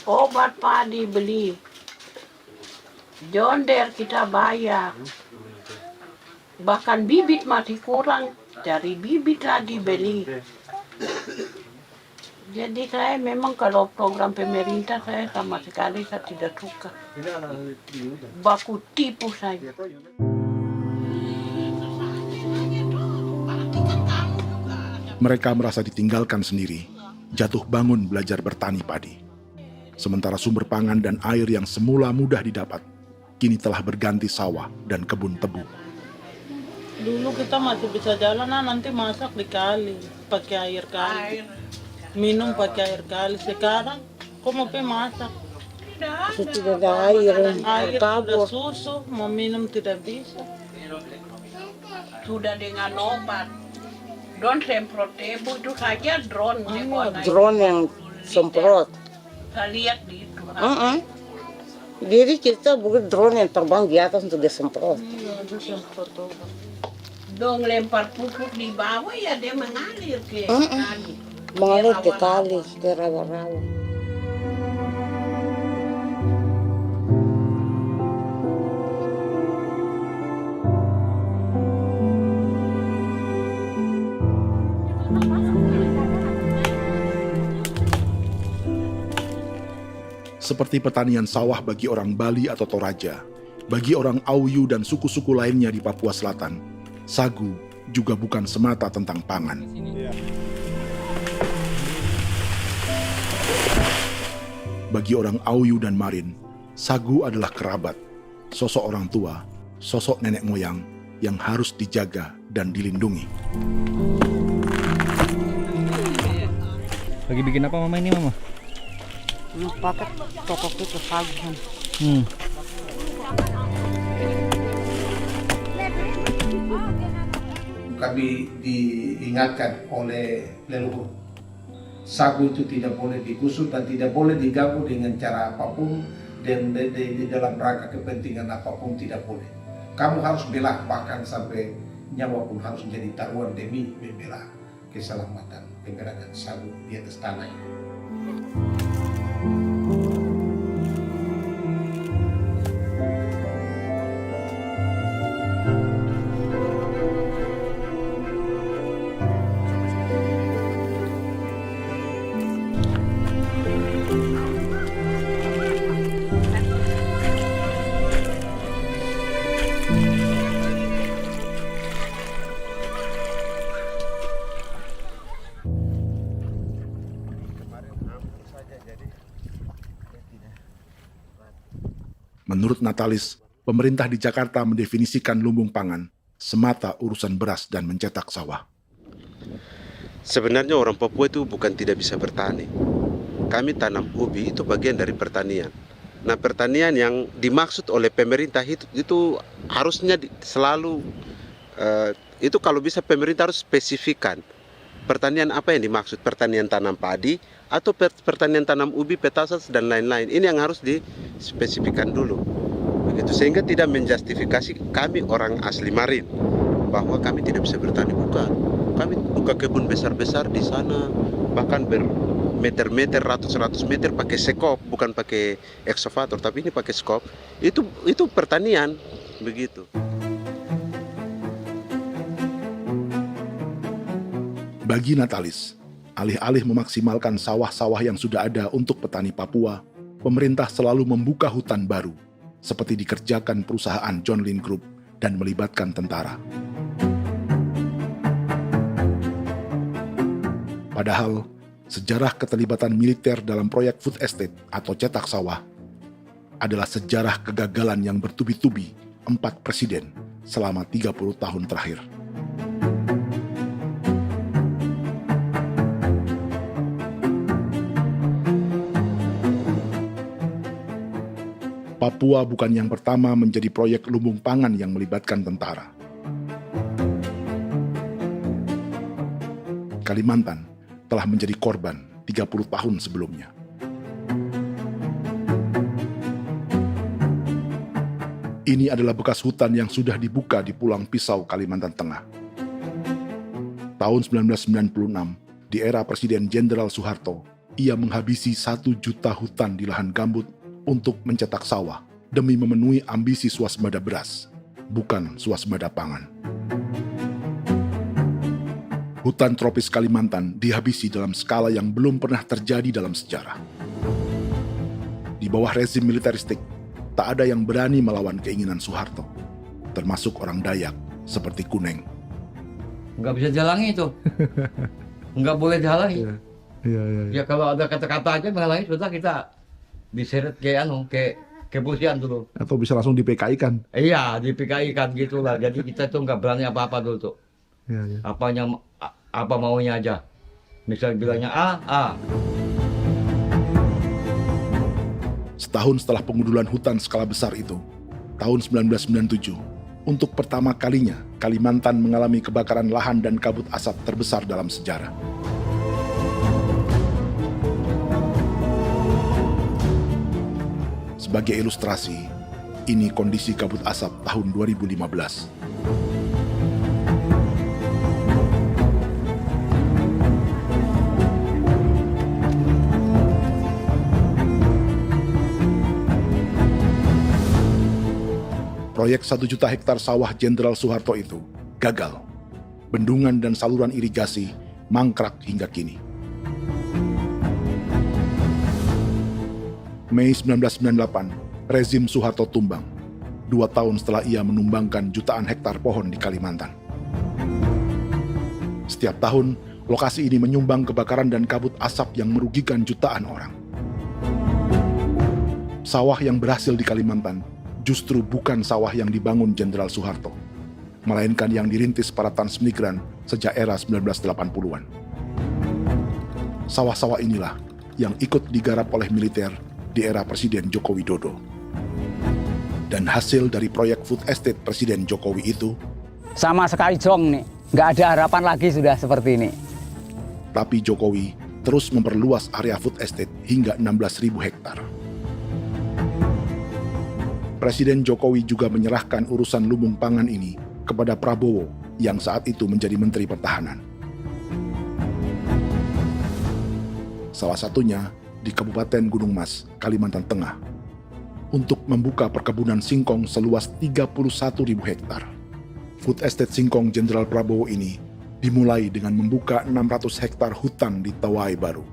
obat padi beli, jonder kita bayar, bahkan bibit masih kurang, cari bibit lagi beli. Jadi saya memang kalau program pemerintah saya sama sekali saya tidak suka. Baku tipu saya. Mereka merasa ditinggalkan sendiri, jatuh bangun belajar bertani padi. Sementara sumber pangan dan air yang semula mudah didapat, kini telah berganti sawah dan kebun tebu. Dulu kita masih bisa jalan, nanti masak di kali, pakai air kali. Minum pakai air kali. Sekarang, kok mau masak? Tidak ada air, Air sudah susu, mau minum tidak bisa. Sudah dengan obat. Don semprot tebu itu saja drone. Drone yang semprot. Saya lihat di itu. Jadi kita bukan drone yang terbang di atas untuk disemprot. Dong lempar pupuk di bawah ya dia mengalir ke kali. Mengalir ke kali, ke rawa-rawa. Seperti pertanian sawah bagi orang Bali atau Toraja, bagi orang Auyu dan suku-suku lainnya di Papua Selatan, sagu juga bukan semata tentang pangan. Bagi orang Auyu dan Marin, sagu adalah kerabat, sosok orang tua, sosok nenek moyang yang harus dijaga dan dilindungi. Lagi bikin apa mama ini mama? Pakai tokok itu sagu. Kami diingatkan oleh leluhur, sagu itu tidak boleh digusur dan tidak boleh diganggu dengan cara apapun, dan di dalam rangka kepentingan apapun tidak boleh. Kamu harus bela, bahkan sampai nyawa pun harus menjadi taruhan demi membela keselamatan keberadaan sagu di atas tanah ini. Menurut Natalis, pemerintah di Jakarta mendefinisikan lumbung pangan semata urusan beras dan mencetak sawah. Sebenarnya orang Papua itu bukan tidak bisa bertani. Kami tanam ubi itu bagian dari pertanian. Nah, pertanian yang dimaksud oleh pemerintah itu harusnya selalu itu kalau bisa pemerintah harus spesifikkan pertanian apa yang dimaksud, pertanian tanam padi atau pertanian tanam ubi, petasan dan lain-lain. Ini yang harus dispesifikkan dulu. Begitu, sehingga tidak menjustifikasi kami orang asli Marin bahwa kami tidak bisa bertani, bukan. Kami buka kebun besar-besar di sana, bahkan bermeter-meter, ratus-ratus meter pakai sekop, bukan pakai ekskavator, tapi ini pakai skop. Itu pertanian, begitu. Bagi Natalis, alih-alih memaksimalkan sawah-sawah yang sudah ada untuk petani Papua, pemerintah selalu membuka hutan baru, seperti dikerjakan perusahaan John Lynn Group dan melibatkan tentara. Padahal, sejarah keterlibatan militer dalam proyek food estate atau cetak sawah adalah sejarah kegagalan yang bertubi-tubi 4 presiden selama 30 tahun terakhir. Papua bukan yang pertama menjadi proyek lumbung pangan yang melibatkan tentara. Kalimantan telah menjadi korban 30 tahun sebelumnya. Ini adalah bekas hutan yang sudah dibuka di Pulang Pisau, Kalimantan Tengah. Tahun 1996, di era Presiden Jenderal Soeharto, ia menghabisi 1 juta hutan di lahan gambut untuk mencetak sawah demi memenuhi ambisi swasembada beras, bukan swasembada pangan. Hutan tropis Kalimantan dihabisi dalam skala yang belum pernah terjadi dalam sejarah. Di bawah rezim militeristik, tak ada yang berani melawan keinginan Soeharto, termasuk orang Dayak seperti Kuneng. Nggak bisa dihalangi itu. Nggak boleh dihalangi. Ya kalau ada kata-kata aja menghalangi, sudah kita diseret ke kepolisian dulu. Atau bisa langsung di PKI-kan. Iya, di PKI-kan gitulah. Jadi kita tuh nggak berani apa-apa dulu tuh. Apa maunya aja. Misal bilangnya A. Setahun setelah pengundulan hutan skala besar itu, tahun 1997, untuk pertama kalinya Kalimantan mengalami kebakaran lahan dan kabut asap terbesar dalam sejarah. Sebagai ilustrasi, ini kondisi kabut asap tahun 2015. Proyek 1 juta hektar sawah Jenderal Soeharto itu gagal. Bendungan dan saluran irigasi mangkrak hingga kini. Mei 1998, rezim Soeharto tumbang, 2 tahun setelah ia menumbangkan jutaan hektar pohon di Kalimantan. Setiap tahun, lokasi ini menyumbang kebakaran dan kabut asap yang merugikan jutaan orang. Sawah yang berhasil di Kalimantan justru bukan sawah yang dibangun Jenderal Soeharto, melainkan yang dirintis para transmigran sejak era 1980-an. Sawah-sawah inilah yang ikut digarap oleh militer di era Presiden Joko Widodo. Dan hasil dari proyek food estate Presiden Jokowi itu sama sekali jong nih, nggak ada harapan lagi sudah seperti ini. Tapi Jokowi terus memperluas area food estate hingga 16.000 hektar. Presiden Jokowi juga menyerahkan urusan lumbung pangan ini kepada Prabowo yang saat itu menjadi Menteri Pertahanan. Salah satunya di Kabupaten Gunung Mas, Kalimantan Tengah, untuk membuka perkebunan singkong seluas 31.000 hektar. Food Estate Singkong Jenderal Prabowo ini dimulai dengan membuka 600 hektar hutan di Tawai Baru.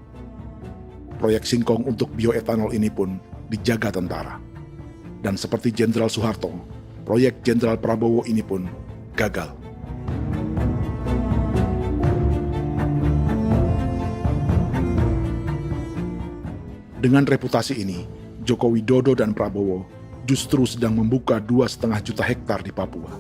Proyek singkong untuk bioetanol ini pun dijaga tentara. Dan seperti Jenderal Soeharto, proyek Jenderal Prabowo ini pun gagal. Dengan reputasi ini, Joko Widodo dan Prabowo justru sedang membuka 2,5 juta hektar di Papua.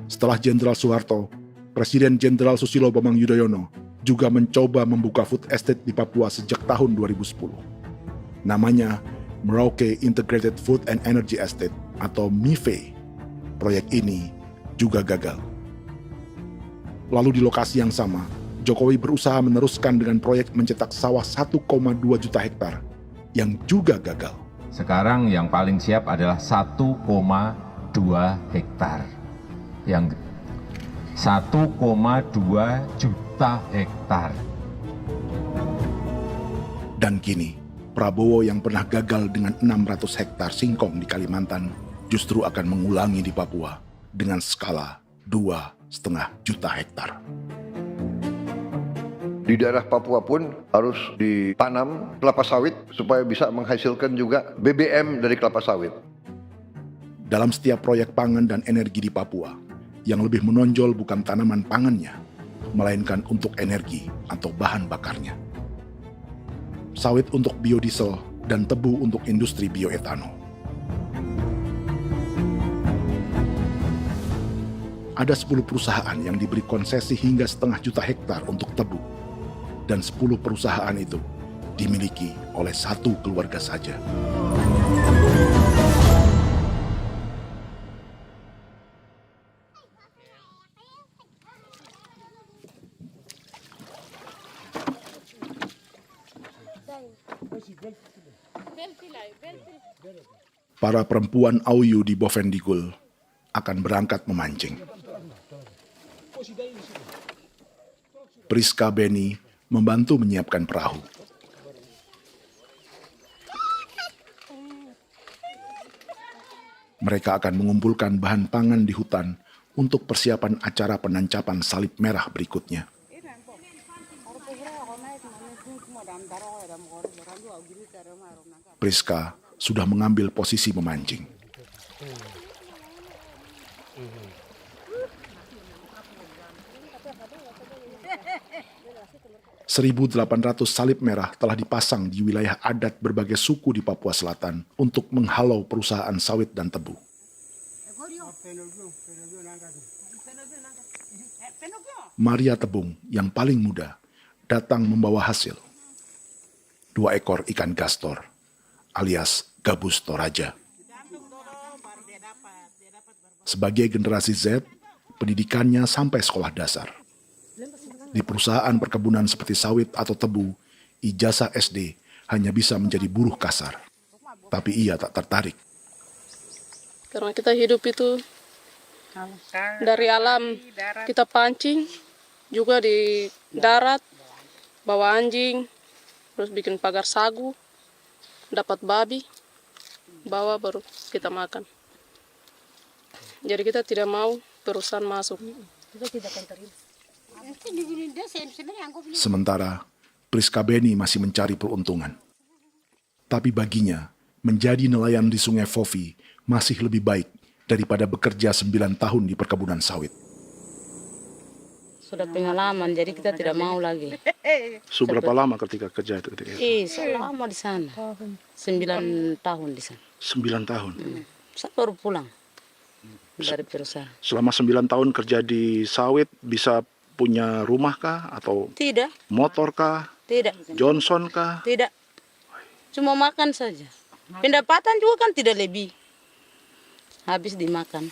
Setelah Jenderal Soeharto, Presiden Jenderal Susilo Bambang Yudhoyono juga mencoba membuka food estate di Papua sejak tahun 2010. Namanya Merauke Integrated Food and Energy Estate atau MIFE. Proyek ini juga gagal. Lalu di lokasi yang sama, Jokowi berusaha meneruskan dengan proyek mencetak sawah 1,2 juta hektar yang juga gagal. Sekarang yang paling siap adalah 1,2 hektar. Yang 1,2 juta hektar. Dan kini, Prabowo yang pernah gagal dengan 600 hektar singkong di Kalimantan justru akan mengulangi di Papua dengan skala 2,5 juta hektar. Di daerah Papua pun harus ditanam kelapa sawit supaya bisa menghasilkan juga BBM dari kelapa sawit. Dalam setiap proyek pangan dan energi di Papua, yang lebih menonjol bukan tanaman pangannya, melainkan untuk energi atau bahan bakarnya. Sawit untuk biodiesel dan tebu untuk industri bioetanol. Ada 10 perusahaan yang diberi konsesi hingga 0,5 juta hektar untuk tebu. Dan 10 perusahaan itu dimiliki oleh satu keluarga saja. Para perempuan Auyu di Bovendigul akan berangkat memancing. Priska Beni membantu menyiapkan perahu. Mereka akan mengumpulkan bahan pangan di hutan untuk persiapan acara penancapan salib merah berikutnya. Priska sudah mengambil posisi memancing. .800 salib merah telah dipasang di wilayah adat berbagai suku di Papua Selatan untuk menghalau perusahaan sawit dan tebu. Maria Tebung yang paling muda datang membawa hasil. 2 ekor ikan gastor alias gabus toraja. Sebagai generasi Z, pendidikannya sampai sekolah dasar. Di perusahaan perkebunan seperti sawit atau tebu, ijazah SD hanya bisa menjadi buruh kasar. Tapi ia tak tertarik. Karena kita hidup itu dari alam, kita pancing, juga di darat, bawa anjing, terus bikin pagar sagu, dapat babi, bawa baru kita makan. Jadi kita tidak mau perusahaan masuk. Sementara Priska Beni masih mencari peruntungan. Tapi baginya, menjadi nelayan di Sungai Fofi masih lebih baik daripada bekerja 9 tahun di perkebunan sawit. Sudah pengalaman, jadi kita tidak mau lagi. Seberapa lama ketika kerja itu? Selama di sana. 9 tahun di sana. 9 tahun? Saya baru pulang dari perusahaan. Selama 9 tahun kerja di sawit, bisa punya rumah kah? Atau Tidak. motor kah? Tidak. Johnson kah? Tidak. Cuma makan saja. Pendapatan juga kan tidak lebih. Habis dimakan.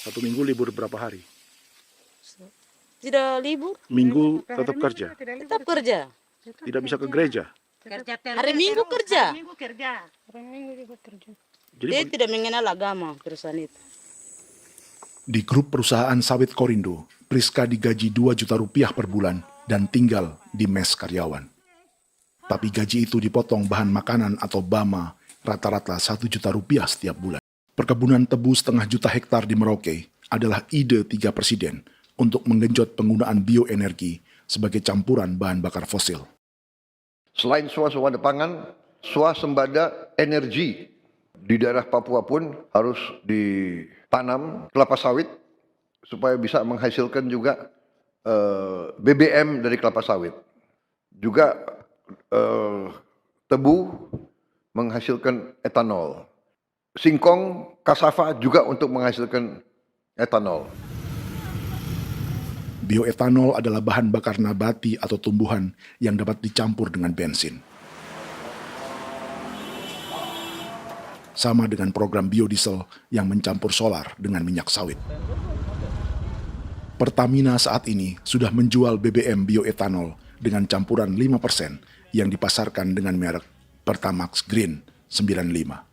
Satu minggu libur berapa hari? Tidak libur. Minggu tetap kerja? Tetap kerja. Tidak bisa ke gereja? Hari Minggu kerja. Hari Minggu juga kerja. Dia tidak mengenal agama perusahaan itu. Di grup perusahaan sawit Korindo, Priska digaji 2 juta rupiah per bulan dan tinggal di mes karyawan. Tapi gaji itu dipotong bahan makanan atau BAMA rata-rata 1 juta rupiah setiap bulan. Perkebunan tebu 1/2 juta hektar di Merauke adalah ide 3 presiden untuk menggenjot penggunaan bioenergi sebagai campuran bahan bakar fosil. Selain swasembada pangan, swasembada energi di daerah Papua pun harus ditanam kelapa sawit supaya bisa menghasilkan juga BBM dari kelapa sawit. Juga tebu menghasilkan etanol. Singkong, kasava juga untuk menghasilkan etanol. Bioetanol adalah bahan bakar nabati atau tumbuhan yang dapat dicampur dengan bensin. Sama dengan program biodiesel yang mencampur solar dengan minyak sawit. Pertamina saat ini sudah menjual BBM bioetanol dengan campuran 5% yang dipasarkan dengan merek Pertamax Green 95.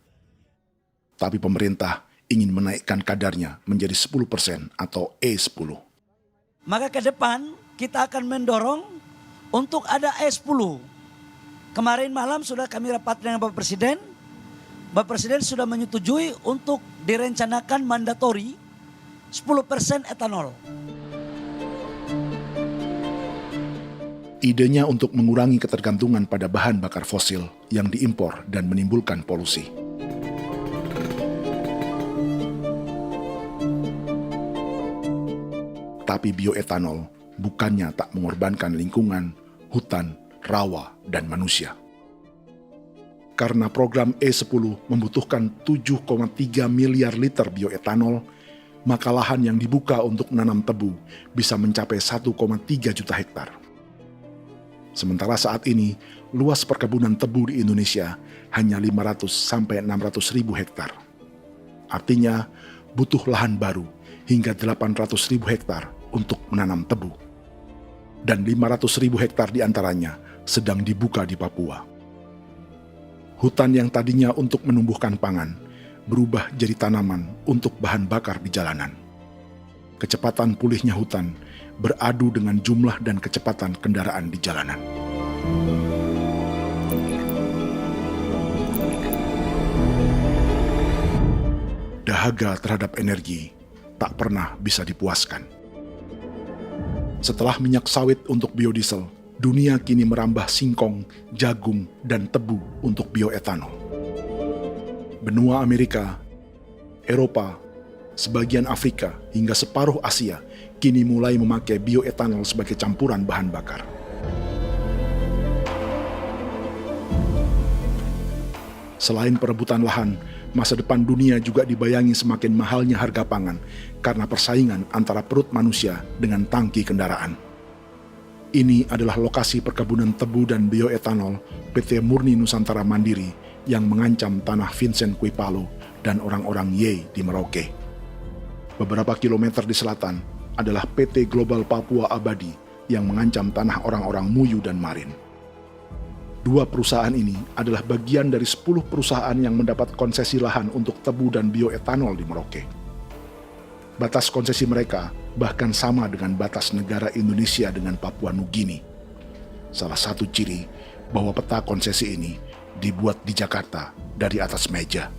Tapi pemerintah ingin menaikkan kadarnya menjadi 10% atau E10. Maka ke depan kita akan mendorong untuk ada E10. Kemarin malam sudah kami rapat dengan Bapak Presiden. Bapak Presiden sudah menyetujui untuk direncanakan mandatori 10% etanol. Idenya untuk mengurangi ketergantungan pada bahan bakar fosil yang diimpor dan menimbulkan polusi. Tapi bioetanol bukannya tak mengorbankan lingkungan, hutan, rawa, dan manusia. Karena program E10 membutuhkan 7,3 miliar liter bioetanol, maka lahan yang dibuka untuk menanam tebu bisa mencapai 1,3 juta hektar. Sementara saat ini, luas perkebunan tebu di Indonesia hanya 500 sampai 600 ribu hektar. Artinya, butuh lahan baru hingga 800 ribu hektar untuk menanam tebu. Dan 500 ribu hektar diantaranya sedang dibuka di Papua. Hutan yang tadinya untuk menumbuhkan pangan berubah jadi tanaman untuk bahan bakar di jalanan. Kecepatan pulihnya hutan beradu dengan jumlah dan kecepatan kendaraan di jalanan. Dahaga terhadap energi tak pernah bisa dipuaskan. Setelah minyak sawit untuk biodiesel, dunia kini merambah singkong, jagung, dan tebu untuk bioetanol. Benua Amerika, Eropa, sebagian Afrika, hingga separuh Asia kini mulai memakai bioetanol sebagai campuran bahan bakar. Selain perebutan lahan, masa depan dunia juga dibayangi semakin mahalnya harga pangan karena persaingan antara perut manusia dengan tangki kendaraan. Ini adalah lokasi perkebunan tebu dan bioetanol PT Murni Nusantara Mandiri yang mengancam tanah Vincent Quipalo dan orang-orang Ye di Merauke. Beberapa kilometer di selatan adalah PT Global Papua Abadi yang mengancam tanah orang-orang Muyu dan Marin. 2 perusahaan ini adalah bagian dari 10 perusahaan yang mendapat konsesi lahan untuk tebu dan bioetanol di Merauke. Batas konsesi mereka bahkan sama dengan batas negara Indonesia dengan Papua Nugini. Salah satu ciri bahwa peta konsesi ini dibuat di Jakarta dari atas meja.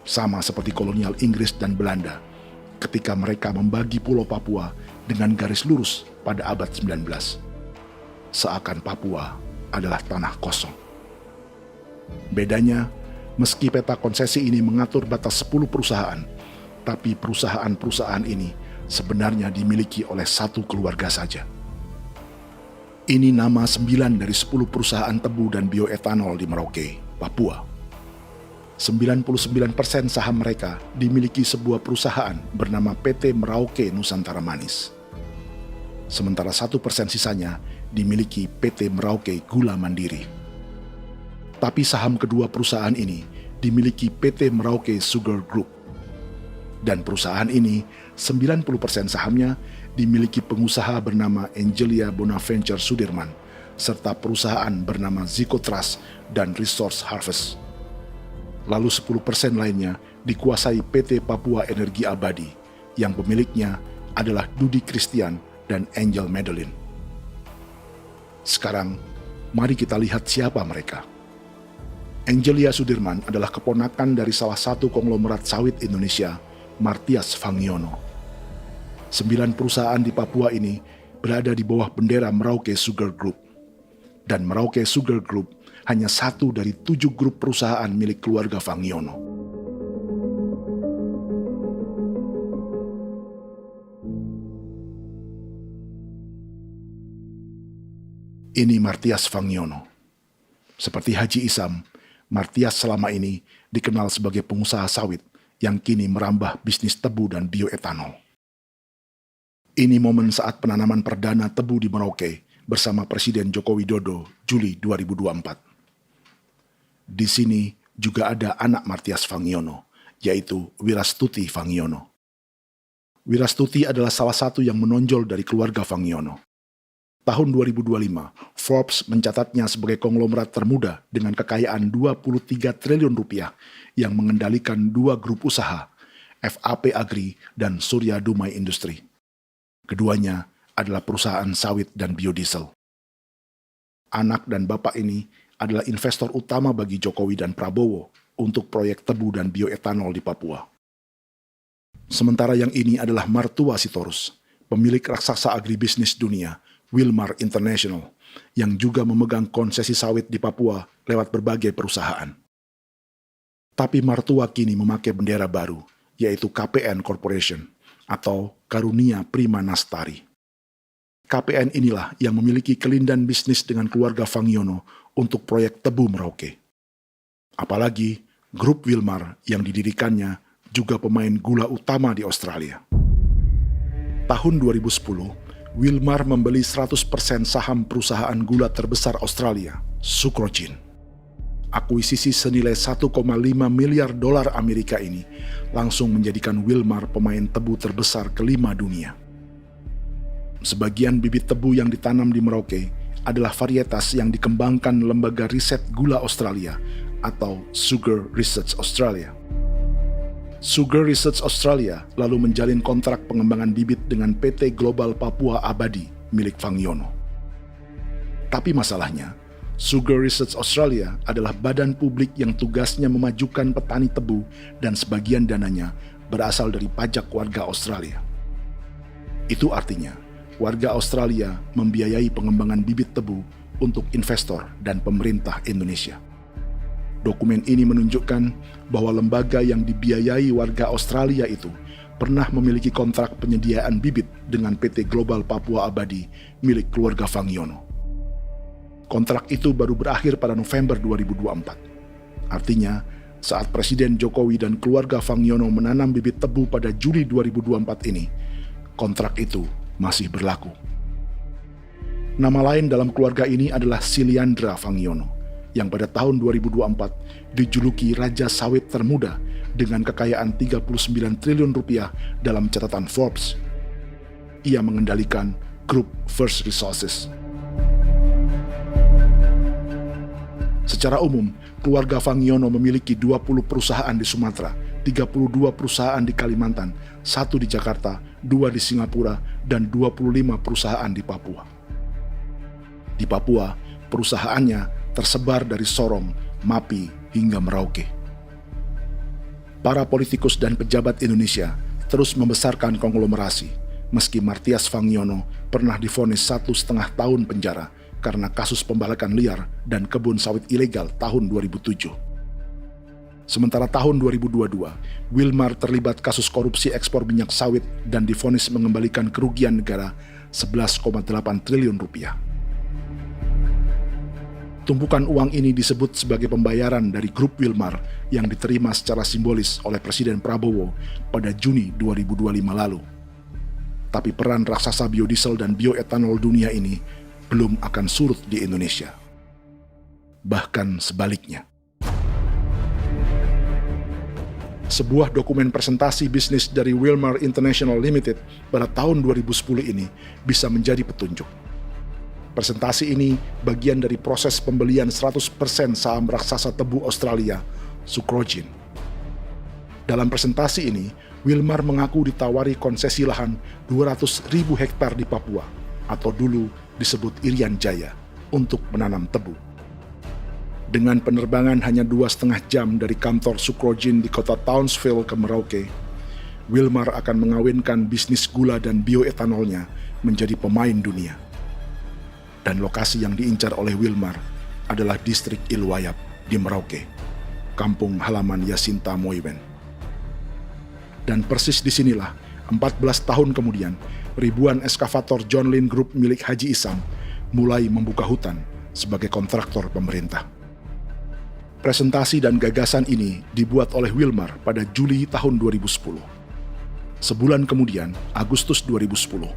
Sama seperti kolonial Inggris dan Belanda ketika mereka membagi Pulau Papua dengan garis lurus pada abad 19. Seakan Papua adalah tanah kosong. Bedanya, Meski peta konsesi ini mengatur batas 10 perusahaan, tapi perusahaan-perusahaan ini sebenarnya dimiliki oleh satu keluarga saja. Ini nama 9 dari 10 perusahaan tebu dan bioetanol di Merauke, Papua. 99% saham mereka dimiliki sebuah perusahaan bernama PT Merauke Nusantara Manis. Sementara 1% sisanya dimiliki PT Merauke Gula Mandiri. Tapi saham kedua perusahaan ini dimiliki PT Merauke Sugar Group. Dan perusahaan ini, 90% sahamnya dimiliki pengusaha bernama Angelia Bonaventure Sudirman, serta perusahaan bernama Zico Trust dan Resource Harvest. Lalu 10% lainnya dikuasai PT Papua Energi Abadi, yang pemiliknya adalah Dudi Christian dan Angel Madeline. Sekarang, mari kita lihat siapa mereka. Angelia Sudirman adalah keponakan dari salah satu konglomerat sawit Indonesia, Martias Fangiono. 9 perusahaan di Papua ini berada di bawah bendera Merauke Sugar Group. Dan Merauke Sugar Group hanya satu dari 7 grup perusahaan milik keluarga Fangiono. Ini Martias Fangiono. Seperti Haji Isam, Martias selama ini dikenal sebagai pengusaha sawit yang kini merambah bisnis tebu dan bioetanol. Ini momen saat penanaman perdana tebu di Merauke bersama Presiden Joko Widodo Juli 2024. Di sini juga ada anak Martias Fangiono, yaitu Wirastuti Fangiono. Wirastuti adalah salah satu yang menonjol dari keluarga Fangiono. Tahun 2025, Forbes mencatatnya sebagai konglomerat termuda dengan kekayaan 23 triliun rupiah yang mengendalikan 2 grup usaha, FAP Agri dan Surya Dumai Industri. Keduanya adalah perusahaan sawit dan biodiesel. Anak dan bapak ini adalah investor utama bagi Jokowi dan Prabowo untuk proyek tebu dan bioetanol di Papua. Sementara yang ini adalah Martua Sitorus, pemilik raksasa agribisnis dunia, Wilmar International, yang juga memegang konsesi sawit di Papua lewat berbagai perusahaan. Tapi Martua kini memakai bendera baru, yaitu KPN Corporation atau Karunia Prima Nastari. KPN inilah yang memiliki kelindan bisnis dengan keluarga Fangiono untuk proyek tebu Merauke. Apalagi grup Wilmar yang didirikannya juga pemain gula utama di Australia. Tahun 2010, Wilmar membeli 100% saham perusahaan gula terbesar Australia, Sucrogin. Akuisisi senilai 1,5 miliar dolar Amerika ini langsung menjadikan Wilmar pemain tebu terbesar kelima dunia. Sebagian bibit tebu yang ditanam di Merauke adalah varietas yang dikembangkan Lembaga Riset Gula Australia atau Sugar Research Australia. Sugar Research Australia lalu menjalin kontrak pengembangan bibit dengan PT Global Papua Abadi milik Fangiono. Tapi masalahnya, Sugar Research Australia adalah badan publik yang tugasnya memajukan petani tebu dan sebagian dananya berasal dari pajak warga Australia. Itu artinya, warga Australia membiayai pengembangan bibit tebu untuk investor dan pemerintah Indonesia. Dokumen ini menunjukkan bahwa lembaga yang dibiayai warga Australia itu pernah memiliki kontrak penyediaan bibit dengan PT Global Papua Abadi milik keluarga Fangiono. Kontrak itu baru berakhir pada November 2024. Artinya, saat Presiden Jokowi dan keluarga Fangiono menanam bibit tebu pada Juli 2024 ini, kontrak itu masih berlaku. Nama lain dalam keluarga ini adalah Siliandra Fangiono, yang pada tahun 2024 dijuluki Raja Sawit Termuda dengan kekayaan 39 triliun rupiah dalam catatan Forbes. Ia mengendalikan grup First Resources. Secara umum, keluarga Fangiono memiliki 20 perusahaan di Sumatera, 32 perusahaan di Kalimantan, 1 di Jakarta, 2 di Singapura, dan 25 perusahaan di Papua. Di Papua, perusahaannya tersebar dari Sorong, Mapi, hingga Merauke. Para politikus dan pejabat Indonesia terus membesarkan konglomerasi, meski Martias Fangiono pernah divonis 1,5 tahun penjara karena kasus pembalakan liar dan kebun sawit ilegal tahun 2007. Sementara tahun 2022, Wilmar terlibat kasus korupsi ekspor minyak sawit dan divonis mengembalikan kerugian negara 11,8 triliun rupiah. Tumpukan uang ini disebut sebagai pembayaran dari grup Wilmar yang diterima secara simbolis oleh Presiden Prabowo pada Juni 2025 lalu. Tapi peran raksasa biodiesel dan bioetanol dunia ini belum akan surut di Indonesia. Bahkan sebaliknya. Sebuah dokumen presentasi bisnis dari Wilmar International Limited pada tahun 2010 ini bisa menjadi petunjuk. Presentasi ini bagian dari proses pembelian 100% saham raksasa tebu Australia, Sucrogen. Dalam presentasi ini, Wilmar mengaku ditawari konsesi lahan 200.000 hektar di Papua, atau dulu disebut Irian Jaya, untuk menanam tebu. Dengan penerbangan hanya 2,5 jam dari kantor Sucrogen di kota Townsville ke Merauke, Wilmar akan mengawinkan bisnis gula dan bioetanolnya menjadi pemain dunia. Dan lokasi yang diincar oleh Wilmar adalah distrik Ilwayap di Merauke, kampung halaman Yasinta Moiwen. Dan persis disinilah, 14 tahun kemudian, ribuan eskavator John Lynn Group milik Haji Isam mulai membuka hutan sebagai kontraktor pemerintah. Presentasi dan gagasan ini dibuat oleh Wilmar pada Juli tahun 2010. Sebulan kemudian, Agustus 2010,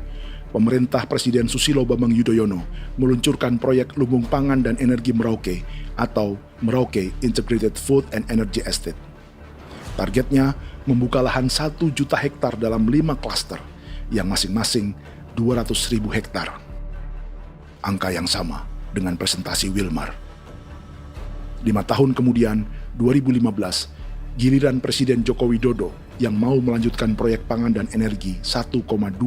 pemerintah Presiden Susilo Bambang Yudhoyono meluncurkan proyek Lumbung Pangan dan Energi Merauke atau Merauke Integrated Food and Energy Estate. Targetnya membuka lahan 1 juta hektar dalam 5 klaster yang masing-masing 200.000 hektar. Angka yang sama dengan presentasi Wilmar. 5 tahun kemudian, 2015, giliran Presiden Joko Widodo yang mau melanjutkan proyek pangan dan energi 1,2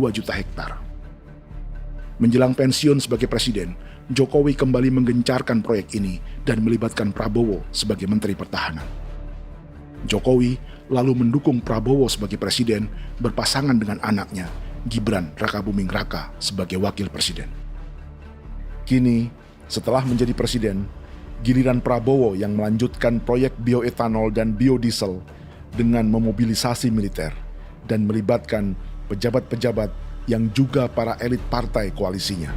juta hektar. Menjelang pensiun sebagai presiden, Jokowi kembali menggencarkan proyek ini dan melibatkan Prabowo sebagai Menteri Pertahanan. Jokowi lalu mendukung Prabowo sebagai presiden berpasangan dengan anaknya, Gibran Rakabuming Raka sebagai wakil presiden. Kini, setelah menjadi presiden, giliran Prabowo yang melanjutkan proyek bioetanol dan biodiesel dengan memobilisasi militer dan melibatkan pejabat-pejabat yang juga para elit partai koalisinya.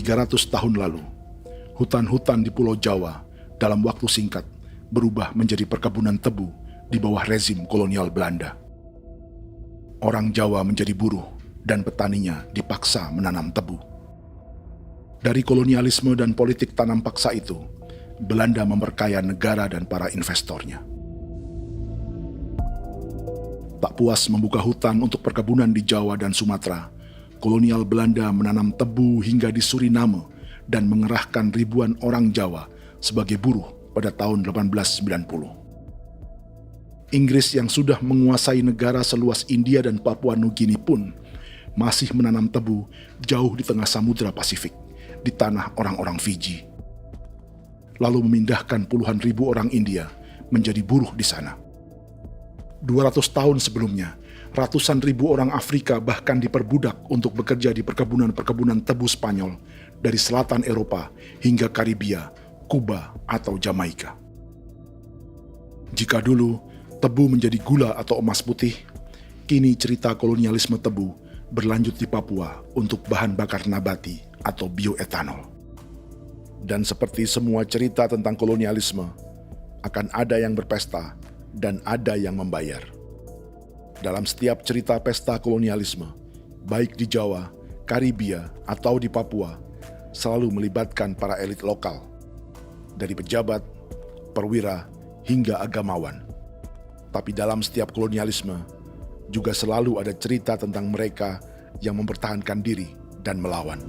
...300 tahun lalu, hutan-hutan di Pulau Jawa dalam waktu singkat berubah menjadi perkebunan tebu di bawah rezim kolonial Belanda. Orang Jawa menjadi buruh dan petaninya dipaksa menanam tebu. Dari kolonialisme dan politik tanam paksa itu, Belanda memperkaya negara dan para investornya. Tak puas membuka hutan untuk perkebunan di Jawa dan Sumatera, kolonial Belanda menanam tebu hingga di Suriname dan mengerahkan ribuan orang Jawa sebagai buruh pada tahun 1890. Inggris yang sudah menguasai negara seluas India dan Papua Nugini pun masih menanam tebu jauh di tengah Samudra Pasifik, di tanah orang-orang Fiji. Lalu memindahkan puluhan ribu orang India menjadi buruh di sana. 200 tahun sebelumnya, ratusan ribu orang Afrika bahkan diperbudak untuk bekerja di perkebunan-perkebunan tebu Spanyol dari selatan Eropa hingga Karibia, Kuba, atau Jamaika. Jika dulu tebu menjadi gula atau emas putih, kini cerita kolonialisme tebu berlanjut di Papua untuk bahan bakar nabati atau bioetanol. Dan seperti semua cerita tentang kolonialisme, akan ada yang berpesta dan ada yang membayar. Dalam setiap cerita pesta kolonialisme, baik di Jawa, Karibia, atau di Papua, selalu melibatkan para elit lokal, dari pejabat, perwira, hingga agamawan. Tapi dalam setiap kolonialisme, juga selalu ada cerita tentang mereka yang mempertahankan diri dan melawan.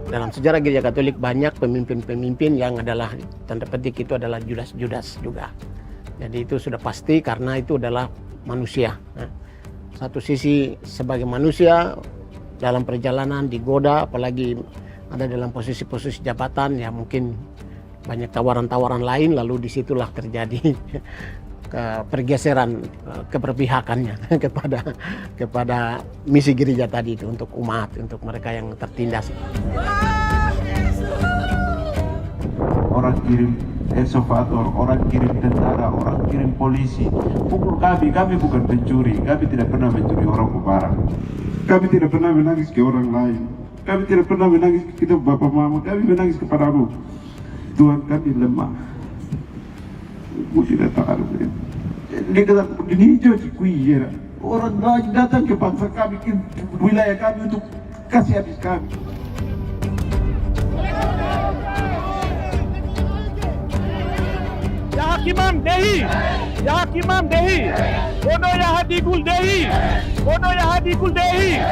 Dalam sejarah Gereja Katolik banyak pemimpin-pemimpin yang adalah tanda petik itu adalah Judas juga. Jadi itu sudah pasti karena itu adalah manusia. Satu sisi sebagai manusia dalam perjalanan digoda, apalagi ada dalam posisi-posisi jabatan ya mungkin banyak tawaran-tawaran lain, lalu disitulah terjadi pergeseran keberpihakannya kepada misi gereja tadi itu untuk umat, untuk mereka yang tertindas. Orang kirim ekskavator, orang kirim tentara, orang kirim polisi. Pukul kami bukan pencuri, kami tidak pernah mencuri orang barang. Kami tidak pernah menangis ke orang lain. Kami tidak pernah menangis ke kita Bapak Mama, kami menangis kepadamu. Tuhan kami lemah. Aku tidak tahu. Dia kata, ini hijau cikui. Orang lain datang ke bangsa kami, ke wilayah kami untuk kasih habis kami. Ya Hakimam Dehi, Ya Hakimam Dehi, Bono Ya Hadikul Dehi, Bono Ya Hadikul Dehi.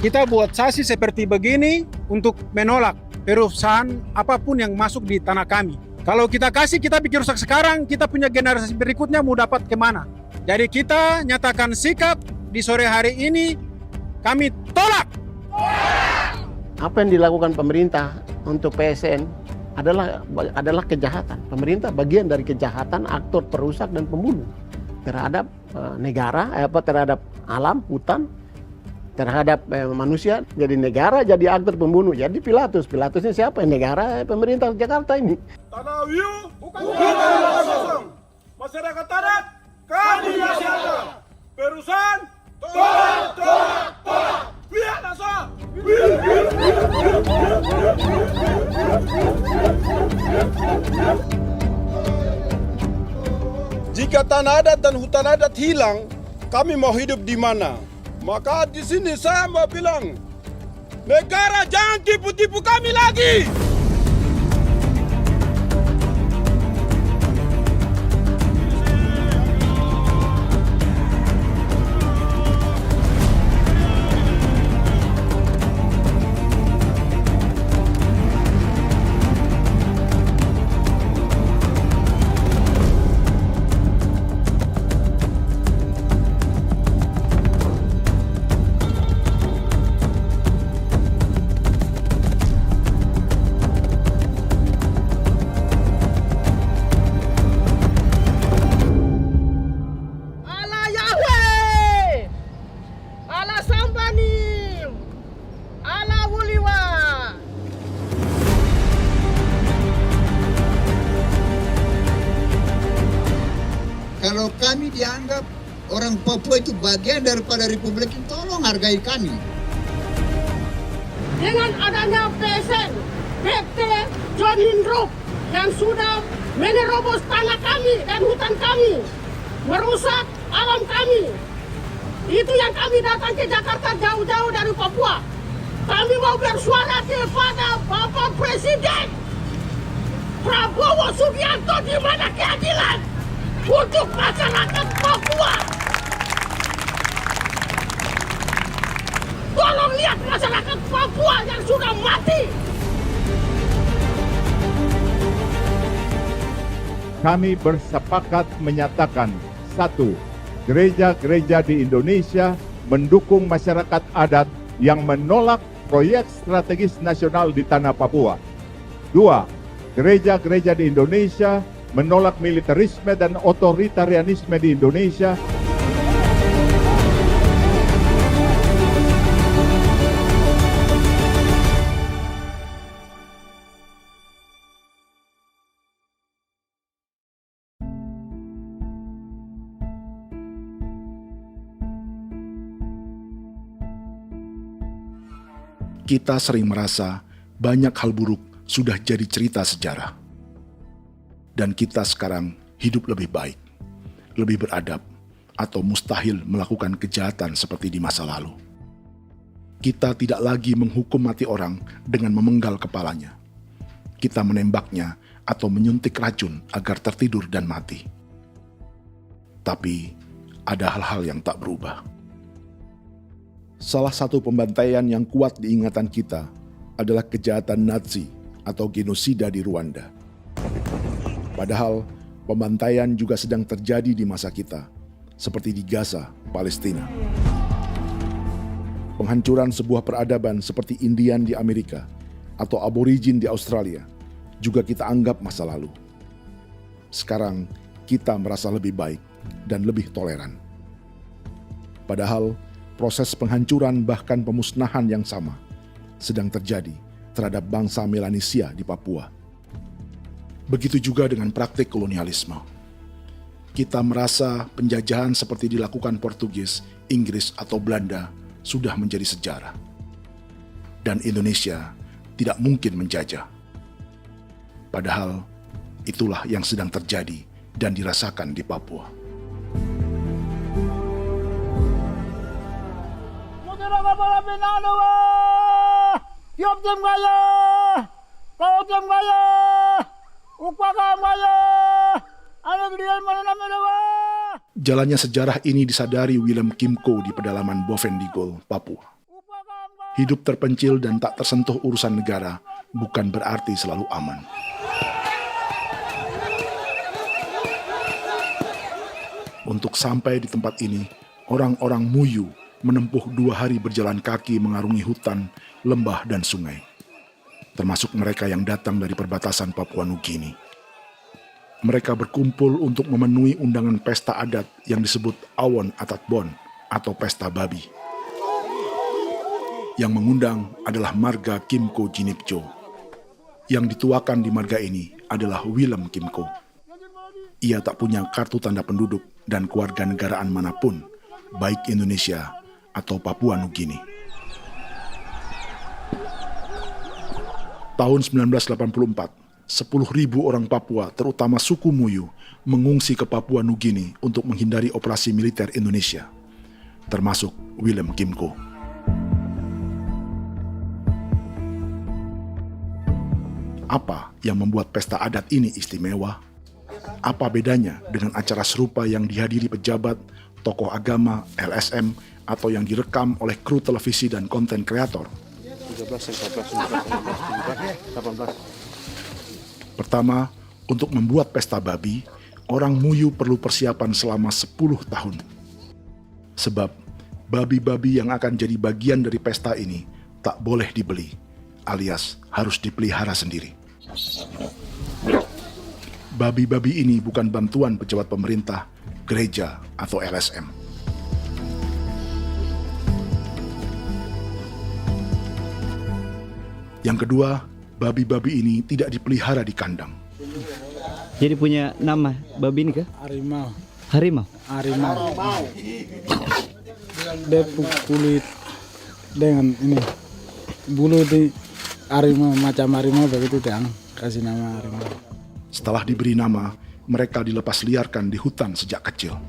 Kita buat sasi seperti begini untuk menolak perusahaan apapun yang masuk di tanah kami. Kalau kita kasih, kita bikin rusak sekarang, kita punya generasi berikutnya mau dapat kemana. Jadi kita nyatakan sikap di sore hari ini, kami tolak. Apa yang dilakukan pemerintah untuk PSN adalah kejahatan. Pemerintah bagian dari kejahatan, aktor perusak dan pembunuh terhadap negara, terhadap alam, hutan, terhadap manusia. Jadi negara jadi aktor pembunuh. Jadi Pilatusnya siapa? Negara, pemerintah Jakarta ini. Tanah Wiu bukan tanah kosong. Masyarakat adat kami rasakan. Perusahaan tolak. Biar asal. Jika tanah adat dan hutan adat hilang, kami mau hidup di mana? Maka di sini saya mau bilang, negara jangan tipu-tipu kami lagi. Kalau kami dianggap orang Papua itu bagian daripada Republik ini, tolong hargai kami. Dengan adanya PSN, PT John Lindrup yang sudah menerobos tanah kami dan hutan kami, merusak alam kami. Itu yang kami datang ke Jakarta jauh-jauh dari Papua. Kami mau bersuara kepada Bapak Presiden Prabowo Subianto, di mana keadilan untuk masyarakat Papua. Tolong lihat masyarakat Papua yang sudah mati. Kami bersepakat menyatakan, 1. gereja-gereja di Indonesia mendukung masyarakat adat yang menolak proyek strategis nasional di tanah Papua. 2. Gereja-gereja di Indonesia menolak militerisme dan otoritarianisme di Indonesia. Kita sering merasa banyak hal buruk sudah jadi cerita sejarah. Dan kita sekarang hidup lebih baik, lebih beradab, atau mustahil melakukan kejahatan seperti di masa lalu. Kita tidak lagi menghukum mati orang dengan memenggal kepalanya. Kita menembaknya atau menyuntik racun agar tertidur dan mati. Tapi ada hal-hal yang tak berubah. Salah satu pembantaian yang kuat di ingatan kita adalah kejahatan Nazi atau genosida di Rwanda. Padahal pembantaian juga sedang terjadi di masa kita, seperti di Gaza, Palestina. Penghancuran sebuah peradaban seperti Indian di Amerika atau aborigin di Australia juga kita anggap masa lalu. Sekarang kita merasa lebih baik dan lebih toleran. Padahal proses penghancuran bahkan pemusnahan yang sama sedang terjadi terhadap bangsa Melanesia di Papua. Begitu juga dengan praktik kolonialisme. Kita merasa penjajahan seperti dilakukan Portugis, Inggris, atau Belanda sudah menjadi sejarah. Dan Indonesia tidak mungkin menjajah. Padahal itulah yang sedang terjadi dan dirasakan di Papua. Jalannya sejarah ini disadari Willem Kimco di pedalaman Bovendigol, Papua. Hidup terpencil dan tak tersentuh urusan negara bukan berarti selalu aman. Untuk sampai di tempat ini, orang-orang Muyu menempuh 2 hari berjalan kaki mengarungi hutan, lembah, dan sungai. Termasuk mereka yang datang dari perbatasan Papua Nugini. Mereka berkumpul untuk memenuhi undangan pesta adat yang disebut Awon Atatbon atau pesta babi. Yang mengundang adalah marga Kimco Jinipjo. Yang dituakan di marga ini adalah Willem Kimco. Ia tak punya kartu tanda penduduk dan kewarganegaraan manapun, baik Indonesia atau Papua Nugini. Tahun 1984, 10.000 orang Papua, terutama suku Muyu, mengungsi ke Papua Nugini untuk menghindari operasi militer Indonesia, termasuk Willem Kimco. Apa yang membuat pesta adat ini istimewa? Apa bedanya dengan acara serupa yang dihadiri pejabat, tokoh agama, LSM, atau yang direkam oleh kru televisi dan konten kreator? 18. Pertama, untuk membuat pesta babi, orang Muyu perlu persiapan selama 10 tahun. Sebab, babi-babi yang akan jadi bagian dari pesta ini tak boleh dibeli, alias harus dipelihara sendiri. Babi-babi ini bukan bantuan pejabat pemerintah, gereja, atau LSM. Yang kedua, babi-babi ini tidak dipelihara di kandang. Jadi punya nama babi ini kah? Harimau. Harimau? Harimau. Dia kulit dengan ini bulu di harimau, macam harimau begitu yang kasih nama harimau. Setelah diberi nama, mereka dilepas liarkan di hutan sejak kecil.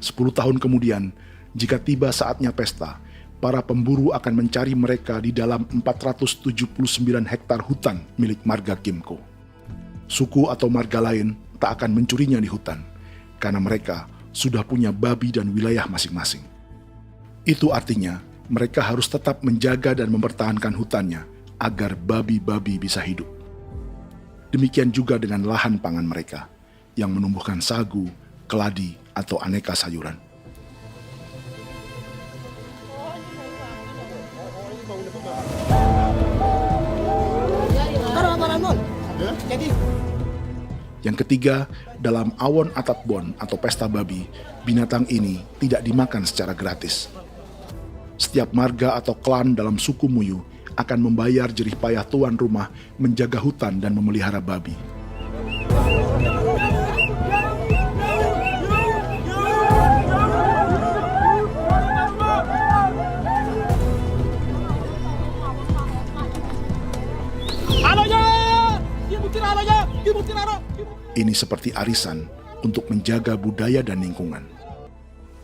10 tahun kemudian, jika tiba saatnya pesta, para pemburu akan mencari mereka di dalam 479 hektar hutan milik marga Kimco. Suku atau marga lain tak akan mencurinya di hutan, karena mereka sudah punya babi dan wilayah masing-masing. Itu artinya mereka harus tetap menjaga dan mempertahankan hutannya agar babi-babi bisa hidup. Demikian juga dengan lahan pangan mereka. yang menumbuhkan sagu, keladi, atau aneka sayuran. Yang ketiga, dalam Awon Atatbon atau pesta babi, binatang ini tidak dimakan secara gratis. Setiap marga atau klan dalam suku Muyu akan membayar jerih payah tuan rumah menjaga hutan dan memelihara babi. Ini seperti arisan untuk menjaga budaya dan lingkungan.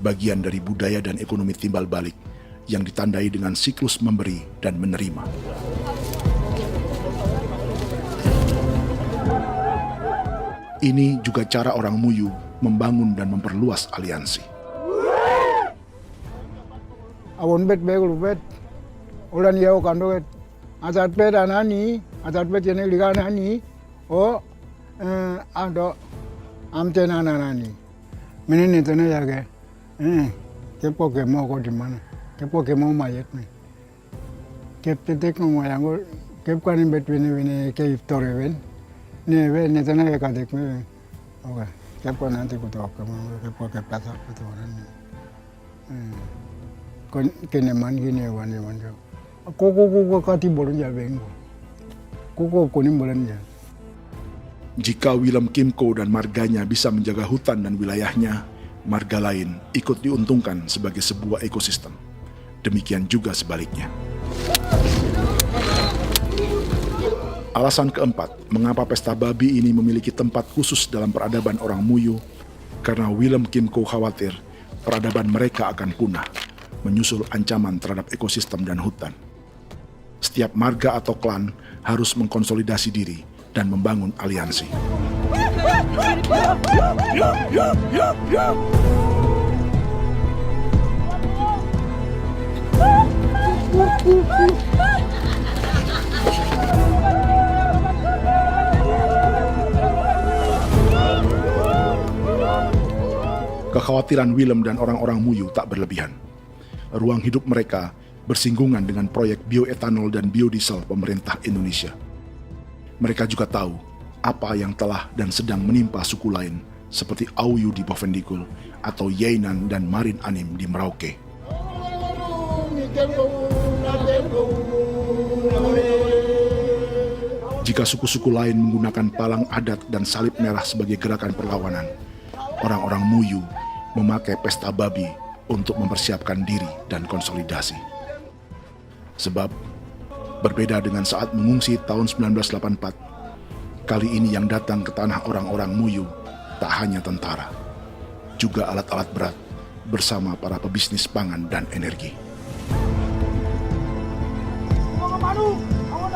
Bagian dari budaya dan ekonomi timbal balik yang ditandai dengan siklus memberi dan menerima. Ini juga cara orang Muyu membangun dan memperluas aliansi. Awon bet begul bet, ulan yau kando bet, asat bet anani, asat bet yang liga anani, oh ado amten anani, menini tu na jaga, kepo kemo ko di mana, kepo kemo mayat ni, kep tetek mo mayango, kep kanin bet bini ke iftore ben, ni ben ni tu na jaga dek me, oke, kepo nanti ku tahu kepo kepasak tu orang ni. Kene man gini wane wanje. Koko kati bolon ja bengo. Koko kuning bolon ja. Jika Willem Kimco dan marganya bisa menjaga hutan dan wilayahnya, marga lain ikut diuntungkan sebagai sebuah ekosistem. Demikian juga sebaliknya. Alasan keempat, mengapa pesta babi ini memiliki tempat khusus dalam peradaban orang Muyu, karena Willem Kimco khawatir peradaban mereka akan punah, menyusul ancaman terhadap ekosistem dan hutan. Setiap marga atau klan harus mengkonsolidasi diri dan membangun aliansi. Kekhawatiran Willem dan orang-orang Muyu tak berlebihan. Ruang hidup mereka bersinggungan dengan proyek bioetanol dan biodiesel pemerintah Indonesia. Mereka juga tahu apa yang telah dan sedang menimpa suku lain seperti Auyu di Bovendikul atau Yainan dan Marin Anim di Merauke. Jika suku-suku lain menggunakan palang adat dan salib merah sebagai gerakan perlawanan, orang-orang Muyu memakai pesta babi untuk mempersiapkan diri dan konsolidasi. Sebab, berbeda dengan saat mengungsi tahun 1984, kali ini yang datang ke tanah orang-orang Muyu tak hanya tentara, juga alat-alat berat bersama para pebisnis pangan dan energi. Awon